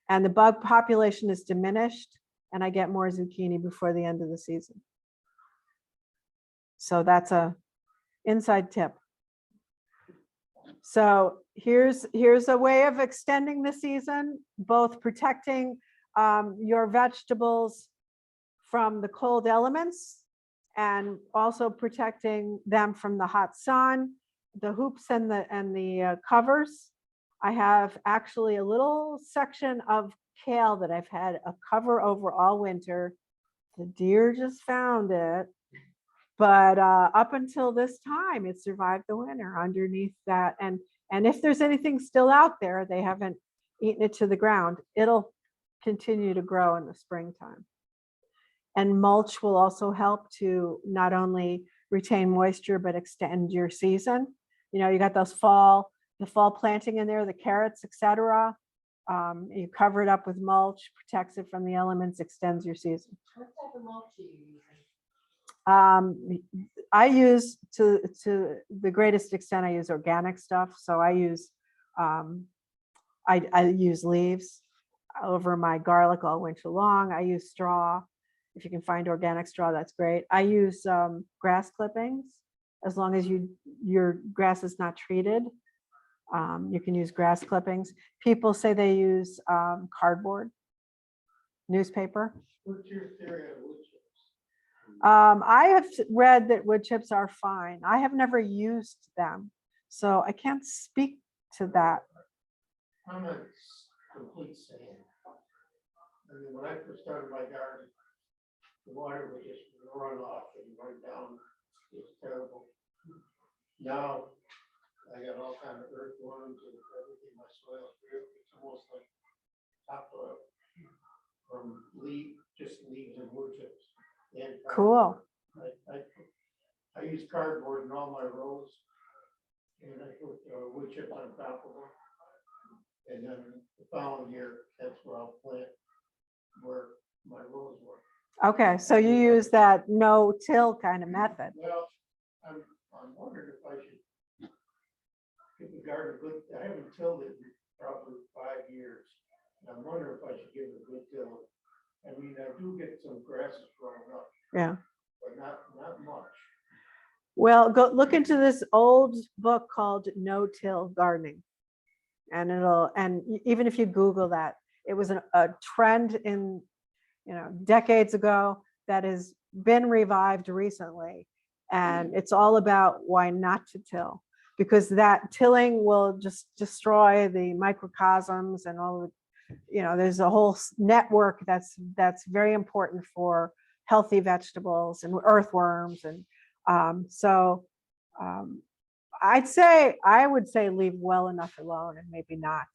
And the bug population is diminished, and I get more zucchini before the end of the season. So that's a inside tip. So here's a way of extending the season, both protecting your vegetables from the cold elements and also protecting them from the hot sun, the hoops and the covers. I have actually a little section of kale that I've had a cover over all winter. The deer just found it. But up until this time, it survived the winter underneath that. And if there's anything still out there, they haven't eaten it to the ground, it'll continue to grow in the springtime. And mulch will also help to not only retain moisture, but extend your season. You know, you got the fall planting in there, the carrots, etc. You cover it up with mulch, protects it from the elements, extends your season. What type of mulch are you using? I use to the greatest extent, I use organic stuff. So I use leaves over my garlic all winter long. I use straw. If you can find organic straw, that's great. I use grass clippings, as long as your grass is not treated. You can use grass clippings. People say they use cardboard, newspaper. What's your theory of wood chips? I have read that wood chips are fine. I have never used them, so I can't speak to that. I'm a complete sand. I mean, when I first started my garden, the water would just run off and run down. It was terrible. Now, I got all kind of earthworms and everything. My soil is real. It's almost like topsoil from just leaves and wood chips. And Cool. I use cardboard in all my rows, and I put wood chips on top of them. And then the following year, that's where I'll plant where my rows were. Okay, so you use that no-till kind of method. Well, I'm wondering if I should give the garden a good, I haven't tilled it in probably 5 years. And I'm wondering if I should give it a good till. I mean, I do get some grasses growing up, Yeah. but not much. Well, go look into this old book called No-Till Gardening. And even if you Google that, it was a trend in, decades ago that has been revived recently. And it's all about why not to till, because that tilling will just destroy the microcosms and all the, there's a whole network that's very important for healthy vegetables and earthworms. And I would say leave well enough alone and maybe not.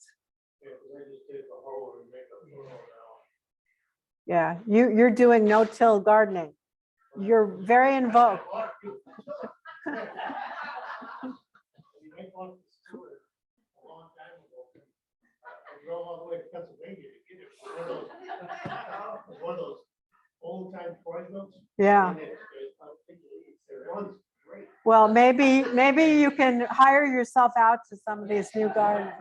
Yeah, 'cause I just take a hoe and make a furrow now. Yeah, you're doing no-till gardening. You're very in vogue. You make one for Stewart a long time ago. I drove all the way to Pennsylvania to get it. One of those old time toy boats. Yeah. And it runs great. Well, maybe you can hire yourself out to some of these new gardens.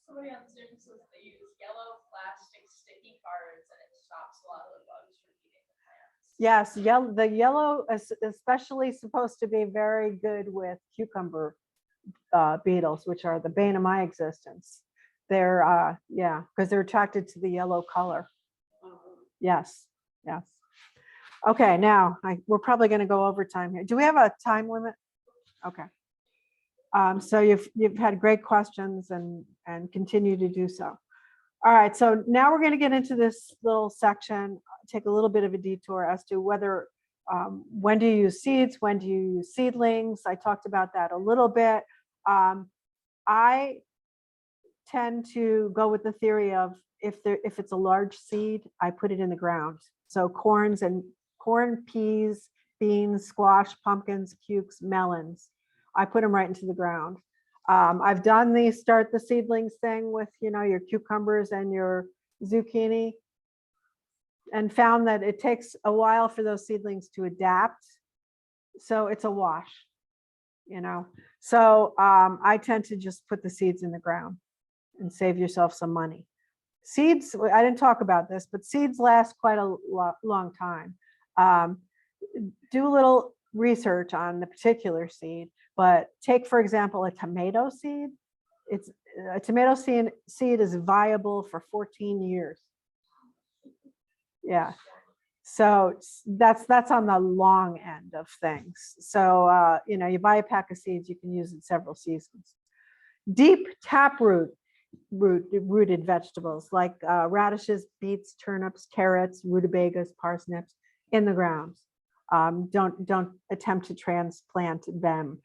Somebody on Zoom says they use yellow plastic sticky cards and it stops a lot of the bugs from eating the plants. Yes, the yellow is especially supposed to be very good with cucumber beetles, which are the bane of my existence. They're because they're attracted to the yellow color. Yes. Okay, now we're probably going to go over time here. Do we have a time limit? Okay. So you've had great questions and continue to do so. All right, so now we're going to get into this little section, take a little bit of a detour as to whether when do you use seeds, when do you use seedlings. I talked about that a little bit. I tend to go with the theory of if it's a large seed, I put it in the ground. So corn, peas, beans, squash, pumpkins, cukes, melons, I put them right into the ground. I've done the start the seedlings thing with, your cucumbers and your zucchini, and found that it takes a while for those seedlings to adapt. So it's a wash, So I tend to just put the seeds in the ground and save yourself some money. Seeds, I didn't talk about this, but seeds last quite a long time. Do a little research on the particular seed, but take, for example, a tomato seed. A tomato seed is viable for 14 years. Yeah. So that's on the long end of things. So, you buy a pack of seeds, you can use it several seasons. Deep rooted vegetables like radishes, beets, turnips, carrots, rutabagas, parsnips in the ground. Don't attempt to transplant them.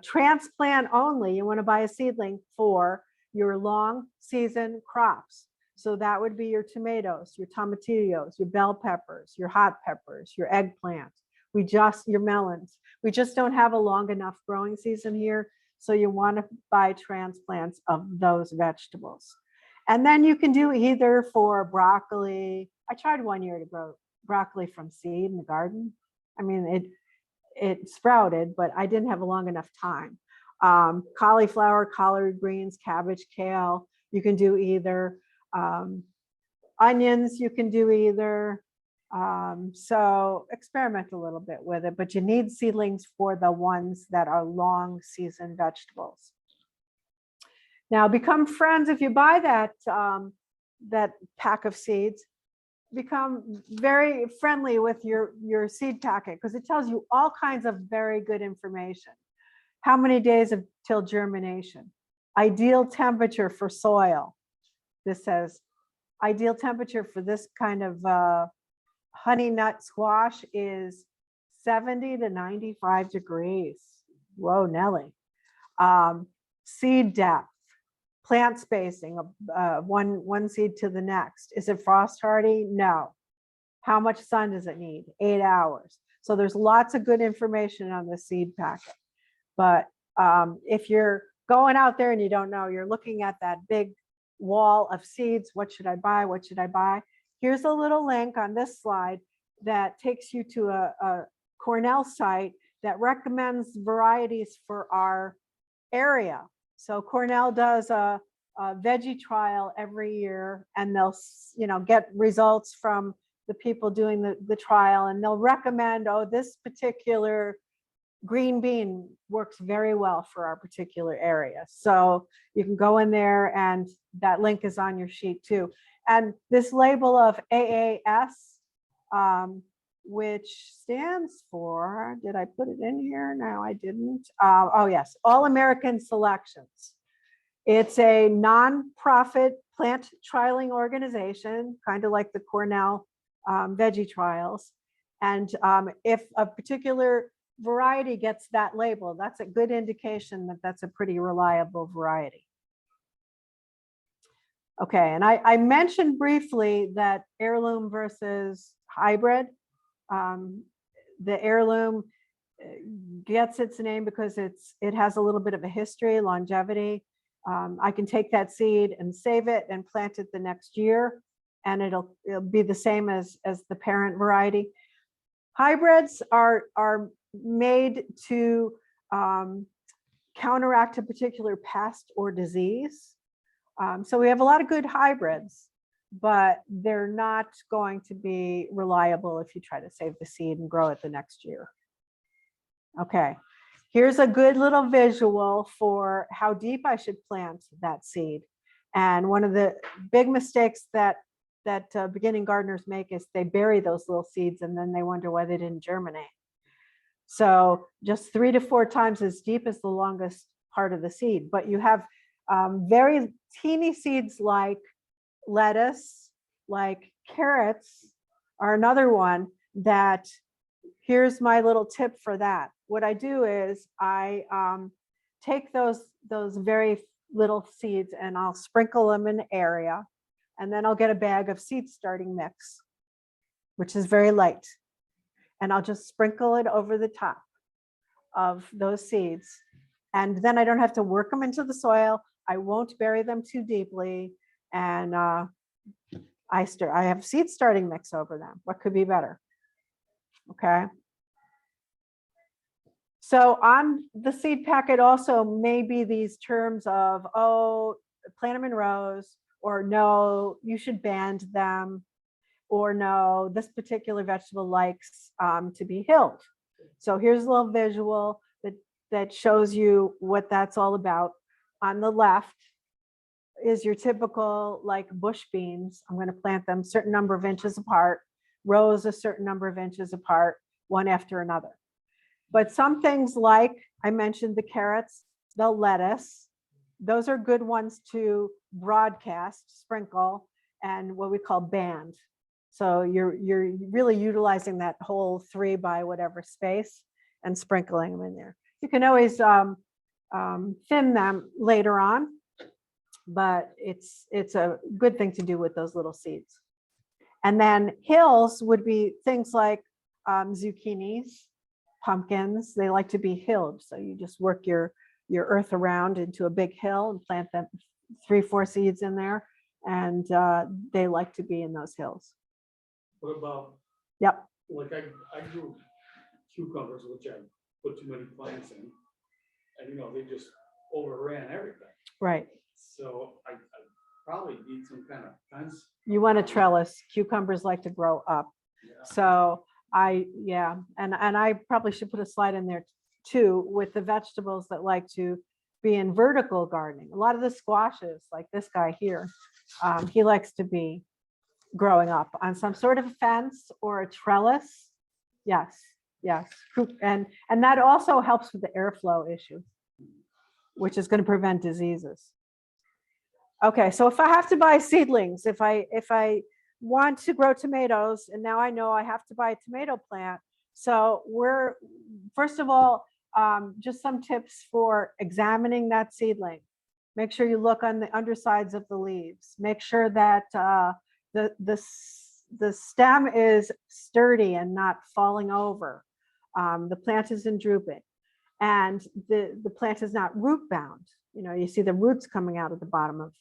Transplant only, you want to buy a seedling for your long season crops. So that would be your tomatoes, your tomatillos, your bell peppers, your hot peppers, your eggplant. Your melons. We just don't have a long enough growing season here. So you want to buy transplants of those vegetables. And then you can do either for broccoli. I tried one year to grow broccoli from seed in the garden. I mean, it sprouted, but I didn't have a long enough time. Cauliflower, collard greens, cabbage, kale. You can do either. Onions, you can do either. So experiment a little bit with it, but you need seedlings for the ones that are long season vegetables. Now become friends. If you buy that pack of seeds, become very friendly with your seed packet, because it tells you all kinds of very good information. How many days till germination? Ideal temperature for soil. This says ideal temperature for this kind of honey nut squash is 70 to 95 degrees. Whoa, Nelly. Seed depth, plant spacing, one seed to the next. Is it frost hardy? No. How much sun does it need? 8 hours. So there's lots of good information on the seed packet. But if you're going out there and you don't know, you're looking at that big wall of seeds. What should I buy? What should I buy? Here's a little link on this slide that takes you to a Cornell site that recommends varieties for our area. So Cornell does a veggie trial every year, and they'll get results from the people doing the trial, and they'll recommend, oh, this particular green bean works very well for our particular area. So you can go in there, and that link is on your sheet too. And this label of AAS, which stands for, did I put it in here? No, I didn't. Oh yes, All American Selections. It's a nonprofit plant trialing organization, kind of like the Cornell veggie trials. And if a particular variety gets that label, that's a good indication that that's a pretty reliable variety. Okay, and I mentioned briefly that heirloom versus hybrid. The heirloom gets its name because it has a little bit of a history, longevity. I can take that seed and save it and plant it the next year, and it'll be the same as the parent variety. Hybrids are made to counteract a particular pest or disease. So we have a lot of good hybrids, but they're not going to be reliable if you try to save the seed and grow it the next year. Okay, here's a good little visual for how deep I should plant that seed. And one of the big mistakes that beginning gardeners make is they bury those little seeds and then they wonder why they didn't germinate. So just 3 to 4 times as deep as the longest part of the seed, but you have very teeny seeds like lettuce, like carrots are another one that, here's my little tip for that. What I do is I take those very little seeds and I'll sprinkle them in an area, and then I'll get a bag of seed starting mix, which is very light. And I'll just sprinkle it over the top of those seeds. And then I don't have to work them into the soil. I won't bury them too deeply. And I have seed starting mix over them. What could be better? Okay. So on the seed packet also may be these terms of, oh, plant them in rows, or no, you should band them, or no, this particular vegetable likes to be hilled. So here's a little visual that shows you what that's all about. On the left is your typical like bush beans. I'm going to plant them a certain number of inches apart, rows a certain number of inches apart, one after another. But some things like I mentioned the carrots, the lettuce, those are good ones to broadcast, sprinkle, and what we call band. So you're really utilizing that whole 3 by whatever space and sprinkling them in there. You can always thin them later on, but it's a good thing to do with those little seeds. And then hills would be things like zucchinis, pumpkins. They like to be hilled. So you just work your earth around into a big hill and plant them 3-4 seeds in there. And they like to be in those hills. What about, Yep. like I grew cucumbers, which I put too many plants in, and they just overran everything. Right. So I probably need some kind of fence. You want a trellis. Cucumbers like to grow up. Yeah. So and I probably should put a slide in there too with the vegetables that like to be in vertical gardening. A lot of the squashes, like this guy here, he likes to be growing up on some sort of fence or a trellis. Yes, yes. And that also helps with the airflow issue, which is going to prevent diseases. Okay, so if I have to buy seedlings, if I want to grow tomatoes, and now I know I have to buy a tomato plant. So first of all, just some tips for examining that seedling. Make sure you look on the undersides of the leaves. Make sure that the stem is sturdy and not falling over. The plant isn't drooping, and the plant is not root bound. You see the roots coming out of the bottom of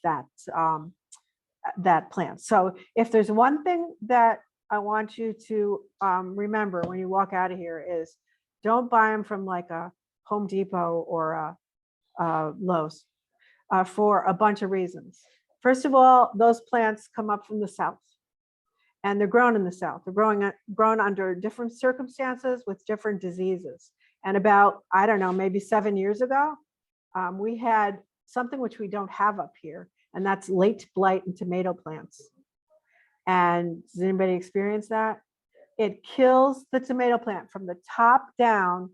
that plant. So if there's one thing that I want you to remember when you walk out of here is don't buy them from like a Home Depot or a Lowe's for a bunch of reasons. First of all, those plants come up from the South and they're grown in the South. They're grown under different circumstances with different diseases. And about, I don't know, maybe 7 years ago, we had something which we don't have up here, and that's late blight in tomato plants. And does anybody experience that? It kills the tomato plant from the top down.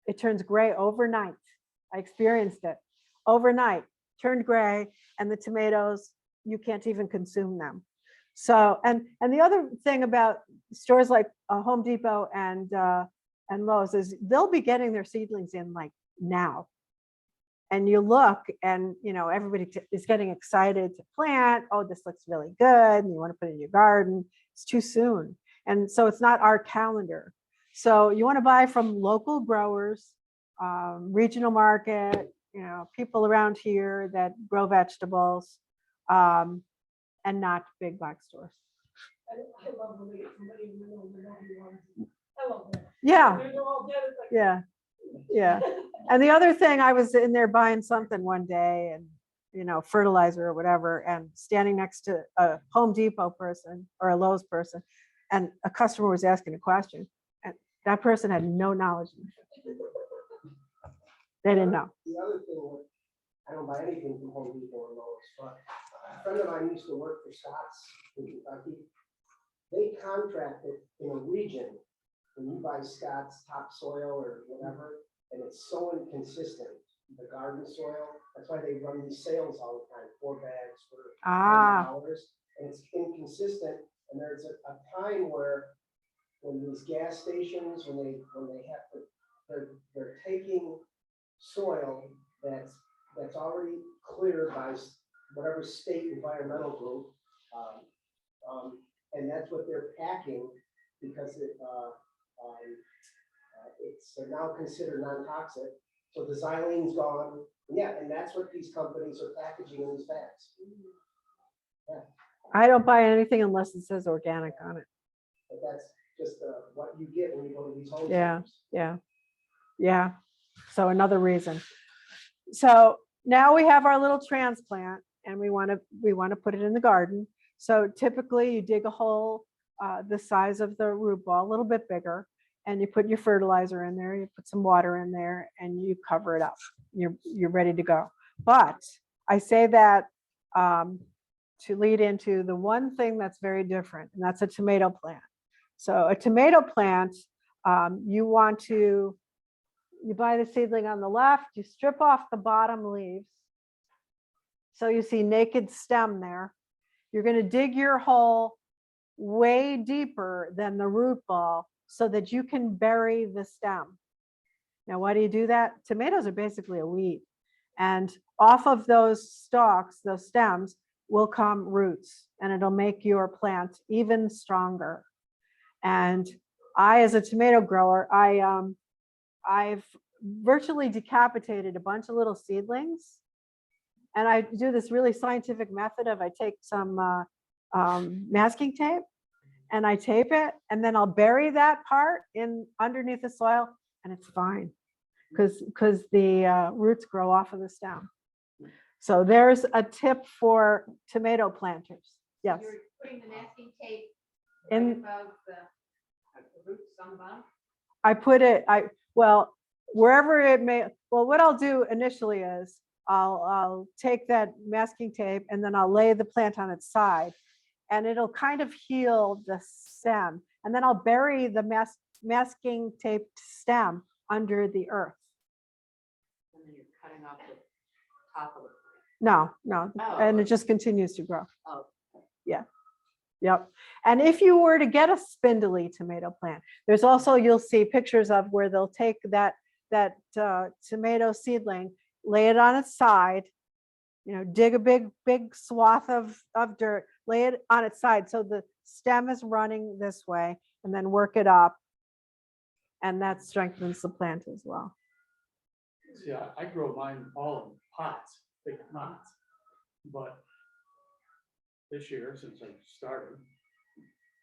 It turns gray overnight. I experienced it overnight, turned gray, and the tomatoes, you can't even consume them. So, and the other thing about stores like Home Depot and Lowe's is they'll be getting their seedlings in like now. And you look and, everybody is getting excited to plant. Oh, this looks really good. And you want to put it in your garden. It's too soon. And so it's not our calendar. So you want to buy from local growers, regional market, people around here that grow vegetables, and not big box stores. I love the way somebody knows the ones. I love that. Yeah. They're all dead, it's like- Yeah. Yeah. And the other thing, I was in there buying something one day and, fertilizer or whatever, and standing next to a Home Depot person or a Lowe's person, and a customer was asking a question, and that person had no knowledge. They didn't know. The other thing, I don't buy anything from Home Depot or Lowe's, but a friend of mine used to work for Scott's in Kentucky. They contracted in a region, when you buy Scott's topsoil or whatever, and it's so inconsistent, the garden soil, that's why they run these sales all the time, 4 bags for $10, and it's inconsistent. And there's a time where when these gas stations, when they have to, they're taking soil that's already cleared by whatever state environmental group, and that's what they're packing because it's now considered non-toxic. So the xylene's gone. Yeah, and that's what these companies are packaging in these bags. Yeah. I don't buy anything unless it says organic on it. But that's just what you get when you go to these home Yeah. centers. Yeah. So another reason. So now we have our little transplant and we want to put it in the garden. So typically you dig a hole the size of the root ball, a little bit bigger, and you put your fertilizer in there, you put some water in there, and you cover it up. You're ready to go. But I say that to lead into the one thing that's very different, and that's a tomato plant. So a tomato plant, you buy the seedling on the left, you strip off the bottom leaves. So you see naked stem there. You're going to dig your hole way deeper than the root ball so that you can bury the stem. Now, why do you do that? Tomatoes are basically a weed. And off of those stalks, those stems, will come roots, and it'll make your plant even stronger. And I, as a tomato grower, I've virtually decapitated a bunch of little seedlings. And I do this really scientific method of I take some masking tape and I tape it, and then I'll bury that part in underneath the soil, and it's fine because the roots grow off of the stem. So there's a tip for tomato planters. Yes. You're putting the masking tape In- right above the roots on the bottom? I put it, well, wherever it may, well, what I'll do initially is I'll take that masking tape and then I'll lay the plant on its side, and it'll kind of heal the stem. And then I'll bury the masking taped stem under the earth. And then you're cutting off the top of it. No, Oh, and it okay. just continues to grow. Oh. Yeah. Yep. And if you were to get a spindly tomato plant, there's also, you'll see pictures of where they'll take that tomato seedling, lay it on its side, dig a big swath of dirt, lay it on its side so the stem is running this way, and then work it up. And that strengthens the plant as well. See, I grow mine all in pots, big pots. But this year, since I started,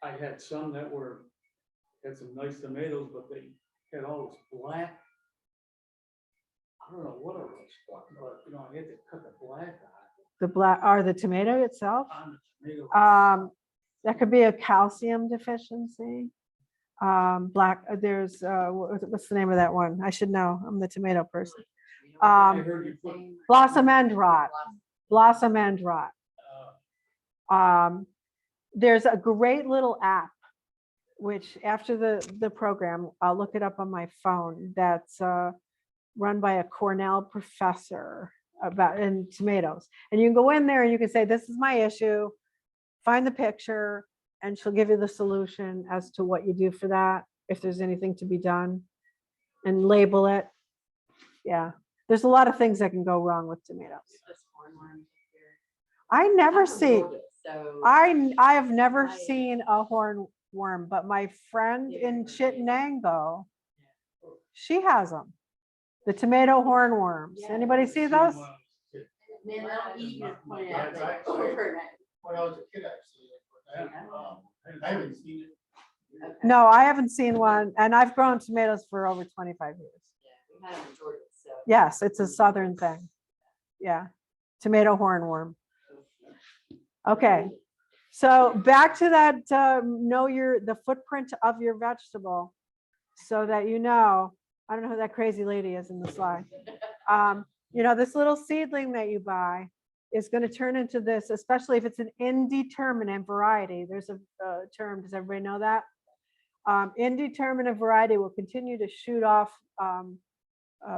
I had some that had some nice tomatoes, but they had all this black. I don't know what it was, but I had to cut the black The black, or the tomato itself, on the tomato. that could be a calcium deficiency. There's, what's the name of that one? I should know. I'm the tomato person. I heard you put, Blossom end rot. Blossom end rot. There's a great little app, which after the program, I'll look it up on my phone, that's run by a Cornell professor in tomatoes. And you can go in there and you can say, this is my issue, find the picture, and she'll give you the solution as to what you do for that, if there's anything to be done, and label it. Yeah, there's a lot of things that can go wrong with tomatoes. I never see, I have never seen a hornworm, but my friend in Chittenango, she has them. The tomato hornworms. Anybody see those? Man, they'll eat your plant Yeah, like I- overnight. When I was a kid, I've seen it, but I haven't seen it. Okay. No, I haven't seen one, and I've grown tomatoes for over 25 years. Yeah, we had them in Georgia, so. Yes, it's a southern thing. Yeah, tomato hornworm. Okay, so back to that, know the footprint of your vegetable, so that I don't know who that crazy lady is in the slide. This little seedling that you buy is going to turn into this, especially if it's an indeterminate variety. There's a term, does everybody know that? Indeterminate variety will continue to shoot off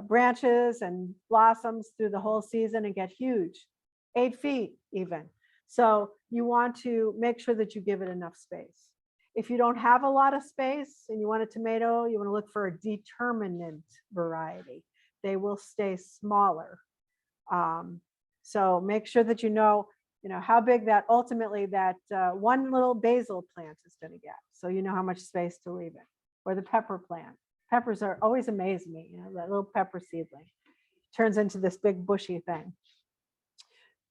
branches and blossoms through the whole season and get huge, 8 feet even. So you want to make sure that you give it enough space. If you don't have a lot of space and you want a tomato, you want to look for a determinate variety. They will stay smaller. So make sure that you know how big that ultimately that one little basil plant is going to get. So you know how much space to leave it. Or the pepper plant. Peppers are always amaze me. That little pepper seedling turns into this big bushy thing.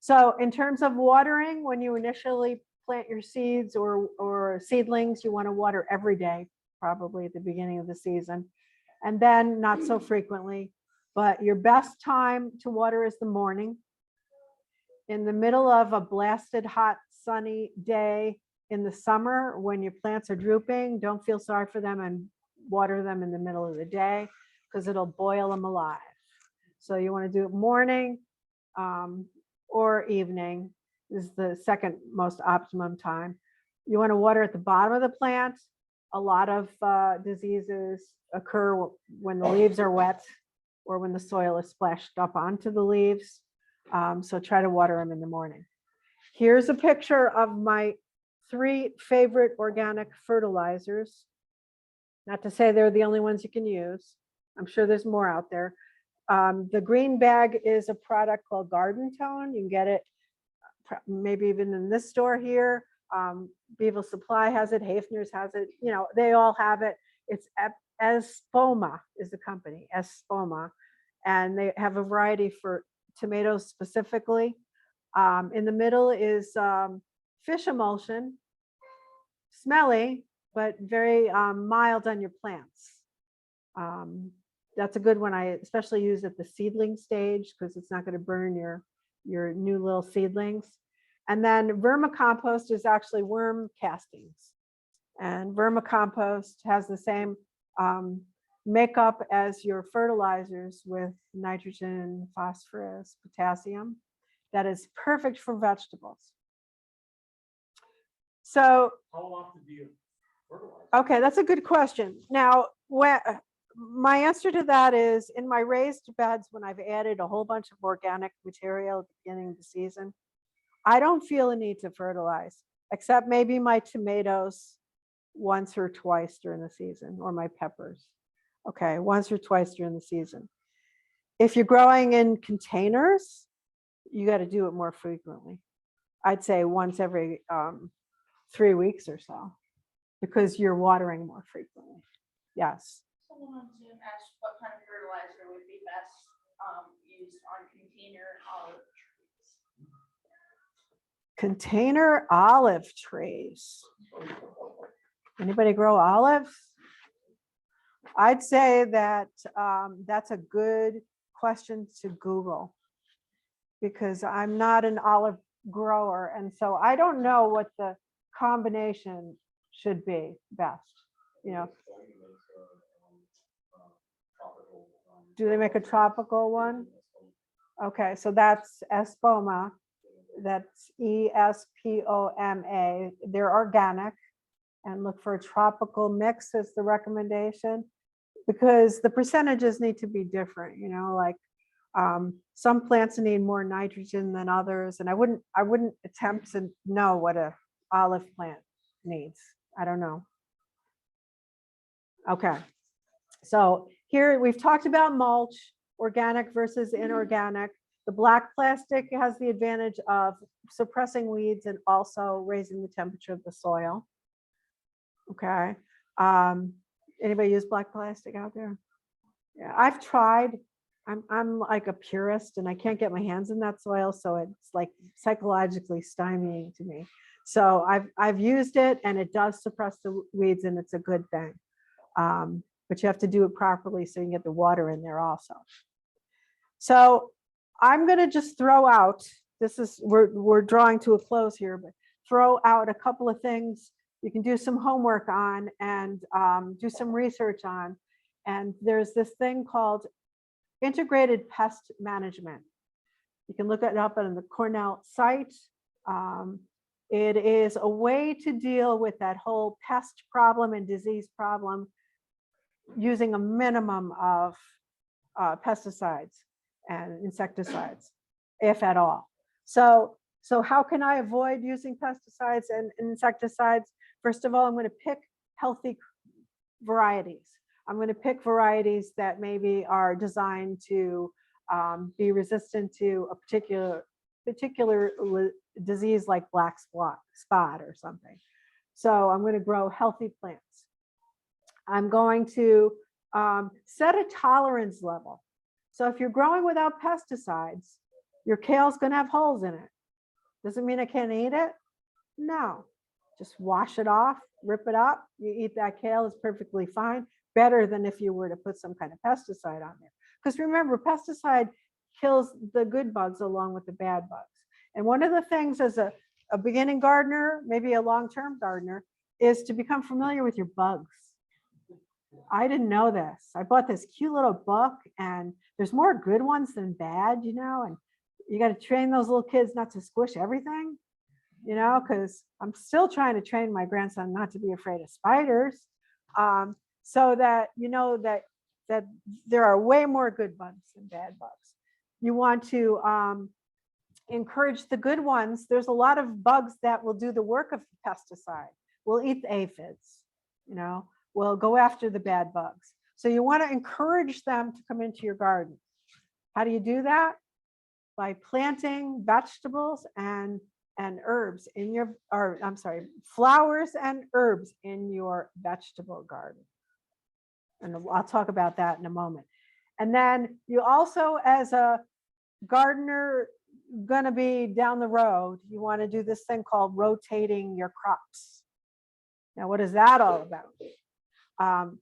So in terms of watering, when you initially plant your seeds or seedlings, you want to water every day, probably at the beginning of the season, and then not so frequently. But your best time to water is the morning. In the middle of a blasted hot sunny day in the summer, when your plants are drooping, don't feel sorry for them and water them in the middle of the day, because it'll boil them alive. So you want to do it morning or evening is the second most optimum time. You want to water at the bottom of the plant. A lot of diseases occur when the leaves are wet or when the soil is splashed up onto the leaves. So try to water them in the morning. Here's a picture of my 3 favorite organic fertilizers. Not to say they're the only ones you can use. I'm sure there's more out there. The green bag is a product called Garden Tone. You can get it maybe even in this store here. Beaver Supply has it, Hafner's has it, you know, they all have it. It's Espoma is the company, Espoma. And they have a variety for tomatoes specifically. In the middle is fish emulsion, smelly, but very mild on your plants. That's a good one. I especially use at the seedling stage because it's not going to burn your new little seedlings. And then vermicompost is actually worm castings. And vermicompost has the same makeup as your fertilizers with nitrogen, phosphorus, potassium. That is perfect for vegetables. So, How often do you fertilize? okay, that's a good question. Now, my answer to that is in my raised beds, when I've added a whole bunch of organic material at the beginning of the season, I don't feel a need to fertilize, except maybe my tomatoes once or twice during the season, or my peppers. Okay, once or twice during the season. If you're growing in containers, you got to do it more frequently. I'd say once every 3 weeks or so, because you're watering more frequently. Yes. Someone on Zoom asked what kind of fertilizer would be best used on container olive trees. Container olive trees. Anybody grow olives? I'd say that that's a good question to Google, because I'm not an olive grower, and so I don't know what the combination should be best. You know, do they make a tropical one? Okay, so that's Espoma. That's Espoma. They're organic, and look for a tropical mix as the recommendation, because the percentages need to be different. You know, like some plants need more nitrogen than others, and I wouldn't attempt to know what a olive plant needs. I don't know. Okay, so here we've talked about mulch, organic versus inorganic. The black plastic has the advantage of suppressing weeds and also raising the temperature of the soil. Okay. Anybody use black plastic out there? Yeah, I've tried. I'm like a purist and I can't get my hands in that soil, so it's like psychologically stymieing to me. So I've used it and it does suppress the weeds, and it's a good thing. But you have to do it properly so you can get the water in there also. So I'm going to just throw out, this is, we're drawing to a close here, but throw out a couple of things you can do some homework on and do some research on. And there's this thing called integrated pest management. You can look it up on the Cornell site. It is a way to deal with that whole pest problem and disease problem using a minimum of pesticides and insecticides, if at all. So how can I avoid using pesticides and insecticides? First of all, I'm going to pick healthy varieties. I'm going to pick varieties that maybe are designed to be resistant to a particular disease like black spot or something. So I'm going to grow healthy plants. I'm going to set a tolerance level. So if you're growing without pesticides, your kale's going to have holes in it. Doesn't mean I can't eat it. No, just wash it off, rip it up. You eat that kale, it's perfectly fine. Better than if you were to put some kind of pesticide on there. Because remember, pesticide kills the good bugs along with the bad bugs. And one of the things as a beginning gardener, maybe a long-term gardener, is to become familiar with your bugs. I didn't know this. I bought this cute little book, and there's more good ones than bad, you know, and you got to train those little kids not to squish everything, you know, because I'm still trying to train my grandson not to be afraid of spiders. So that you know that there are way more good bugs than bad bugs. You want to encourage the good ones. There's a lot of bugs that will do the work of the pesticide. We'll eat the aphids, you know, we'll go after the bad bugs. So you want to encourage them to come into your garden. How do you do that? By planting vegetables and herbs in your, or I'm sorry, flowers and herbs in your vegetable garden. And I'll talk about that in a moment. And then you also, as a gardener, gonna be down the road, you want to do this thing called rotating your crops. Now, what is that all about?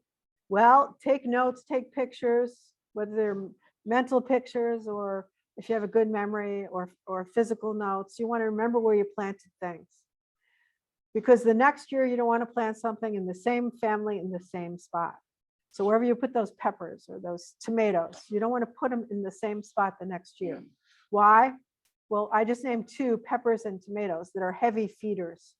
Well, take notes, take pictures, whether they're mental pictures or if you have a good memory or physical notes. You want to remember where you planted things. Because the next year you don't want to plant something in the same family in the same spot. So wherever you put those peppers or those tomatoes, you don't want to put them in the same spot the next year. Why? Well, I just named 2, peppers and tomatoes, that are heavy feeders.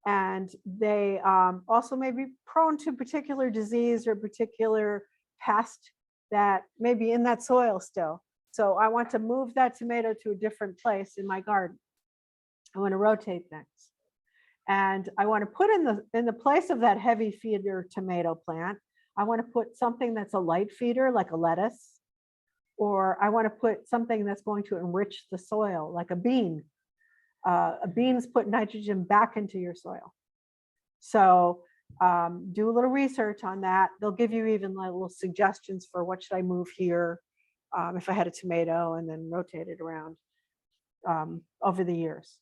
And they also may be prone to particular disease or particular pest that may be in that soil still. So I want to move that tomato to a different place in my garden. I want to rotate things. And I want to put in the place of that heavy feeder tomato plant, I want to put something that's a light feeder, like a lettuce, or I want to put something that's going to enrich the soil, like a bean. Beans put nitrogen back into your soil. So do a little research on that. They'll give you even like little suggestions for what should I move here if I had a tomato, and then rotate it around over the years.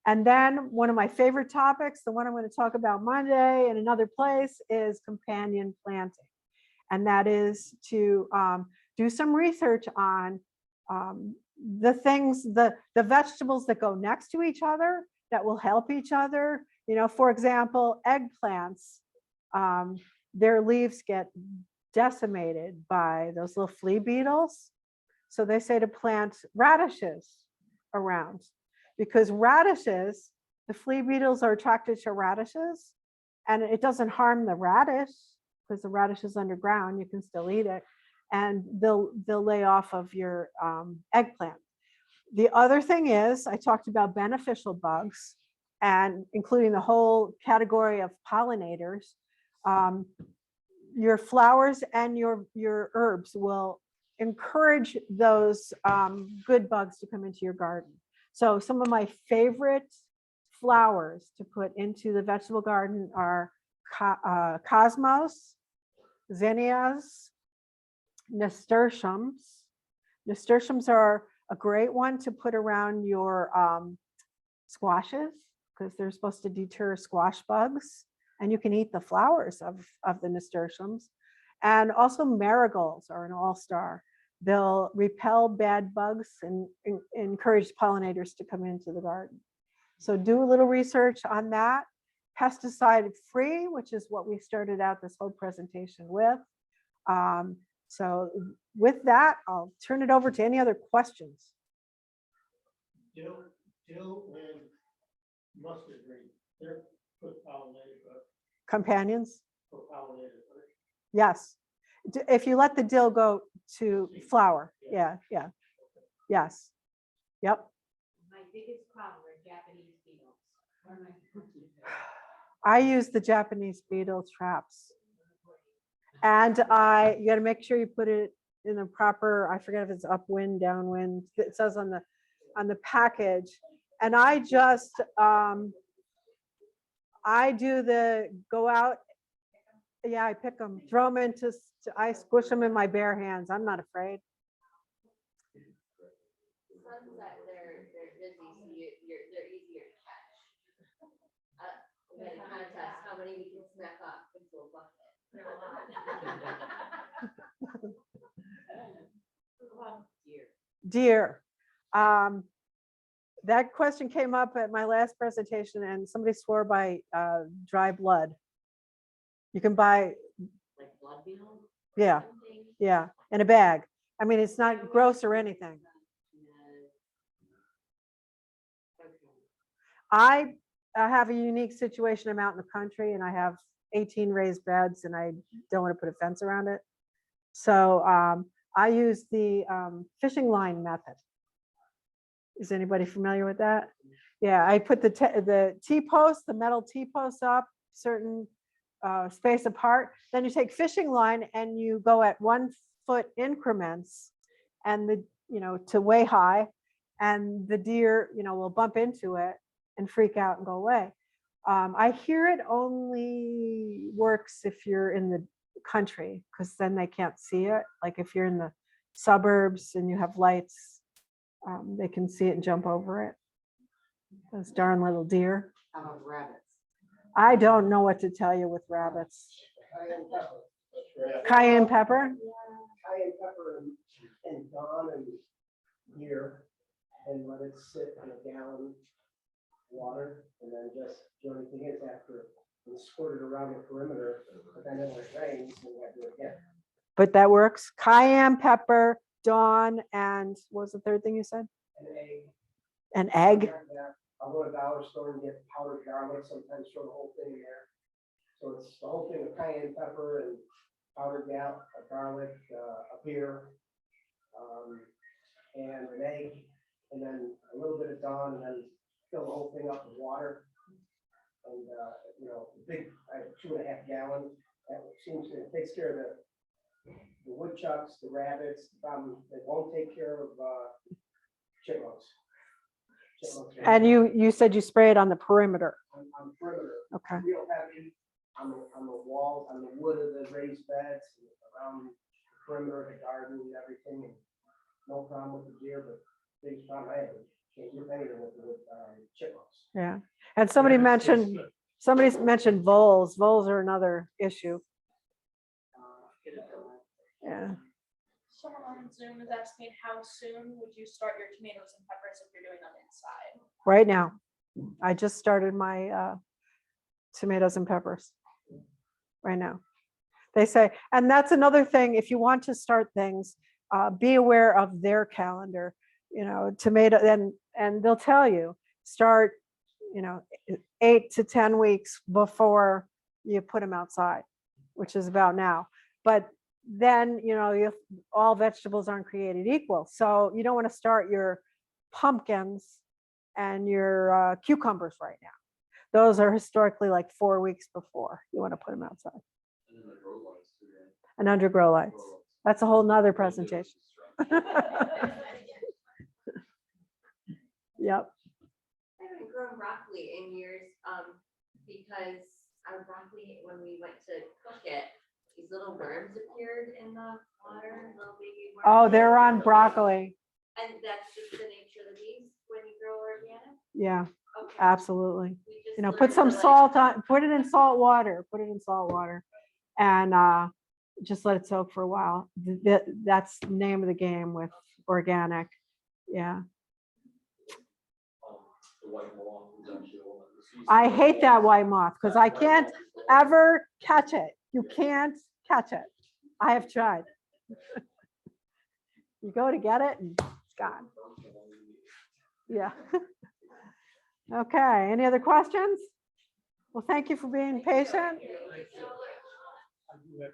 And then one of my favorite topics, the one I'm going to talk about Monday in another place, is companion planting. And that is to do some research on the things, the vegetables that go next to each other that will help each other. You know, for example, eggplants, their leaves get decimated by those little flea beetles. So they say to plant radishes around, because radishes, the flea beetles are attracted to radishes, and it doesn't harm the radish because the radish is underground, you can still eat it, and they'll lay off of your eggplant. The other thing is, I talked about beneficial bugs, and including the whole category of pollinators. Your flowers and your herbs will encourage those good bugs to come into your garden. So some of my favorite flowers to put into the vegetable garden are cosmos, zinnias, nasturtiums. Nasturtiums are a great one to put around your squashes, because they're supposed to deter squash bugs, and you can eat the flowers of the nasturtiums. And also marigolds are an all-star. They'll repel bad bugs and encourage pollinators to come into the garden. So do a little research on that. Pesticide free, which is what we started out this whole presentation with. So with that, I'll turn it over to any other questions. Dill and mustard green, they're good pollinators, but Companions? for pollinators, right? Yes. If you let the dill go to flower. Yeah. Yes. Yep. My biggest problem are Japanese beetles. What am I use the Japanese beetle traps. And you got to make sure you put it in the proper, I forget if it's upwind, downwind, it says on the package. And I just, I do the go out. Yeah, I pick them, throw them into, I squish them in my bare hands. I'm not afraid. Sunset, they're busy, so they're easier to catch. We had a contest, how many we can snack up into a bucket. Deer. That question came up at my last presentation, and somebody swore by dry blood. You can buy, Like blood beetle? yeah, in a bag. I mean, it's not gross or anything. I have a unique situation. I'm out in the country and I have 18 raised beds and I don't want to put a fence around it. So I use the fishing line method. Is anybody familiar with that? Yeah, I put the T-post, the metal T-post up, certain space apart. Then you take fishing line and you go at 1 foot increments and to way high, and the deer, will bump into it and freak out and go away. I hear it only works if you're in the country, because then they can't see it. Like if you're in the suburbs and you have lights, they can see it and jump over it. Those darn little deer. How about rabbits? I don't know what to tell you with rabbits. Cayenne pepper. Cayenne pepper? Cayenne pepper and Dawn and here, and let it sit in a gallon water, and then just, the only thing is after it's squirted around the perimeter, but then when it rains, then you have to do it again. But that works. Cayenne pepper, Dawn, and what was the third thing you said? An egg. An egg? Yeah, I'll go to the dollar store and get powdered garlic, sometimes throw the whole thing in there. So it's the whole thing of cayenne pepper and powdered garlic, a beer, and an egg, and then a little bit of Dawn, and then fill the whole thing up with water. And, big, 2.5 gallon, that seems to, takes care of the woodchucks, the rabbits, it won't take care of, chipmunks. And you said you spray it on the perimeter. On perimeter. Okay. Real heavy on the walls, on the wood of the raised beds, around the perimeter of the garden and everything. And no problem with the deer, but biggest problem I have is can't do anything with chipmunks. Yeah. And somebody mentioned voles. Voles are another issue. Yeah. Someone on Zoom is asking, how soon would you start your tomatoes and peppers if you're doing them inside? Right now. I just started my tomatoes and peppers right now. They say, and that's another thing, if you want to start things, be aware of their calendar, tomato, and they'll tell you, start, 8 to 10 weeks before you put them outside, which is about now. But then, all vegetables aren't created equal. So you don't want to start your pumpkins and your cucumbers right now. Those are historically like 4 weeks before you want to put them outside. And then the grow lights too, right? And under grow lights. That's a whole nother presentation. Yep. I haven't grown broccoli in years, because our broccoli, when we went to cook it, these little worms appeared in the water, little baby worms. Oh, they're on broccoli. And that's just the nature of the beast when you grow organic? Yeah, Okay. absolutely. We just Put learned some to, like, salt on, put it in salt water, and just let it soak for a while. That's the name of the game with organic. Yeah. The white moth is actually one of the species. I hate that white moth because I can't ever catch it. You can't catch it. I have tried. You go to get it and it's gone. Yeah. Okay, any other questions? Well, thank you for being patient. I do have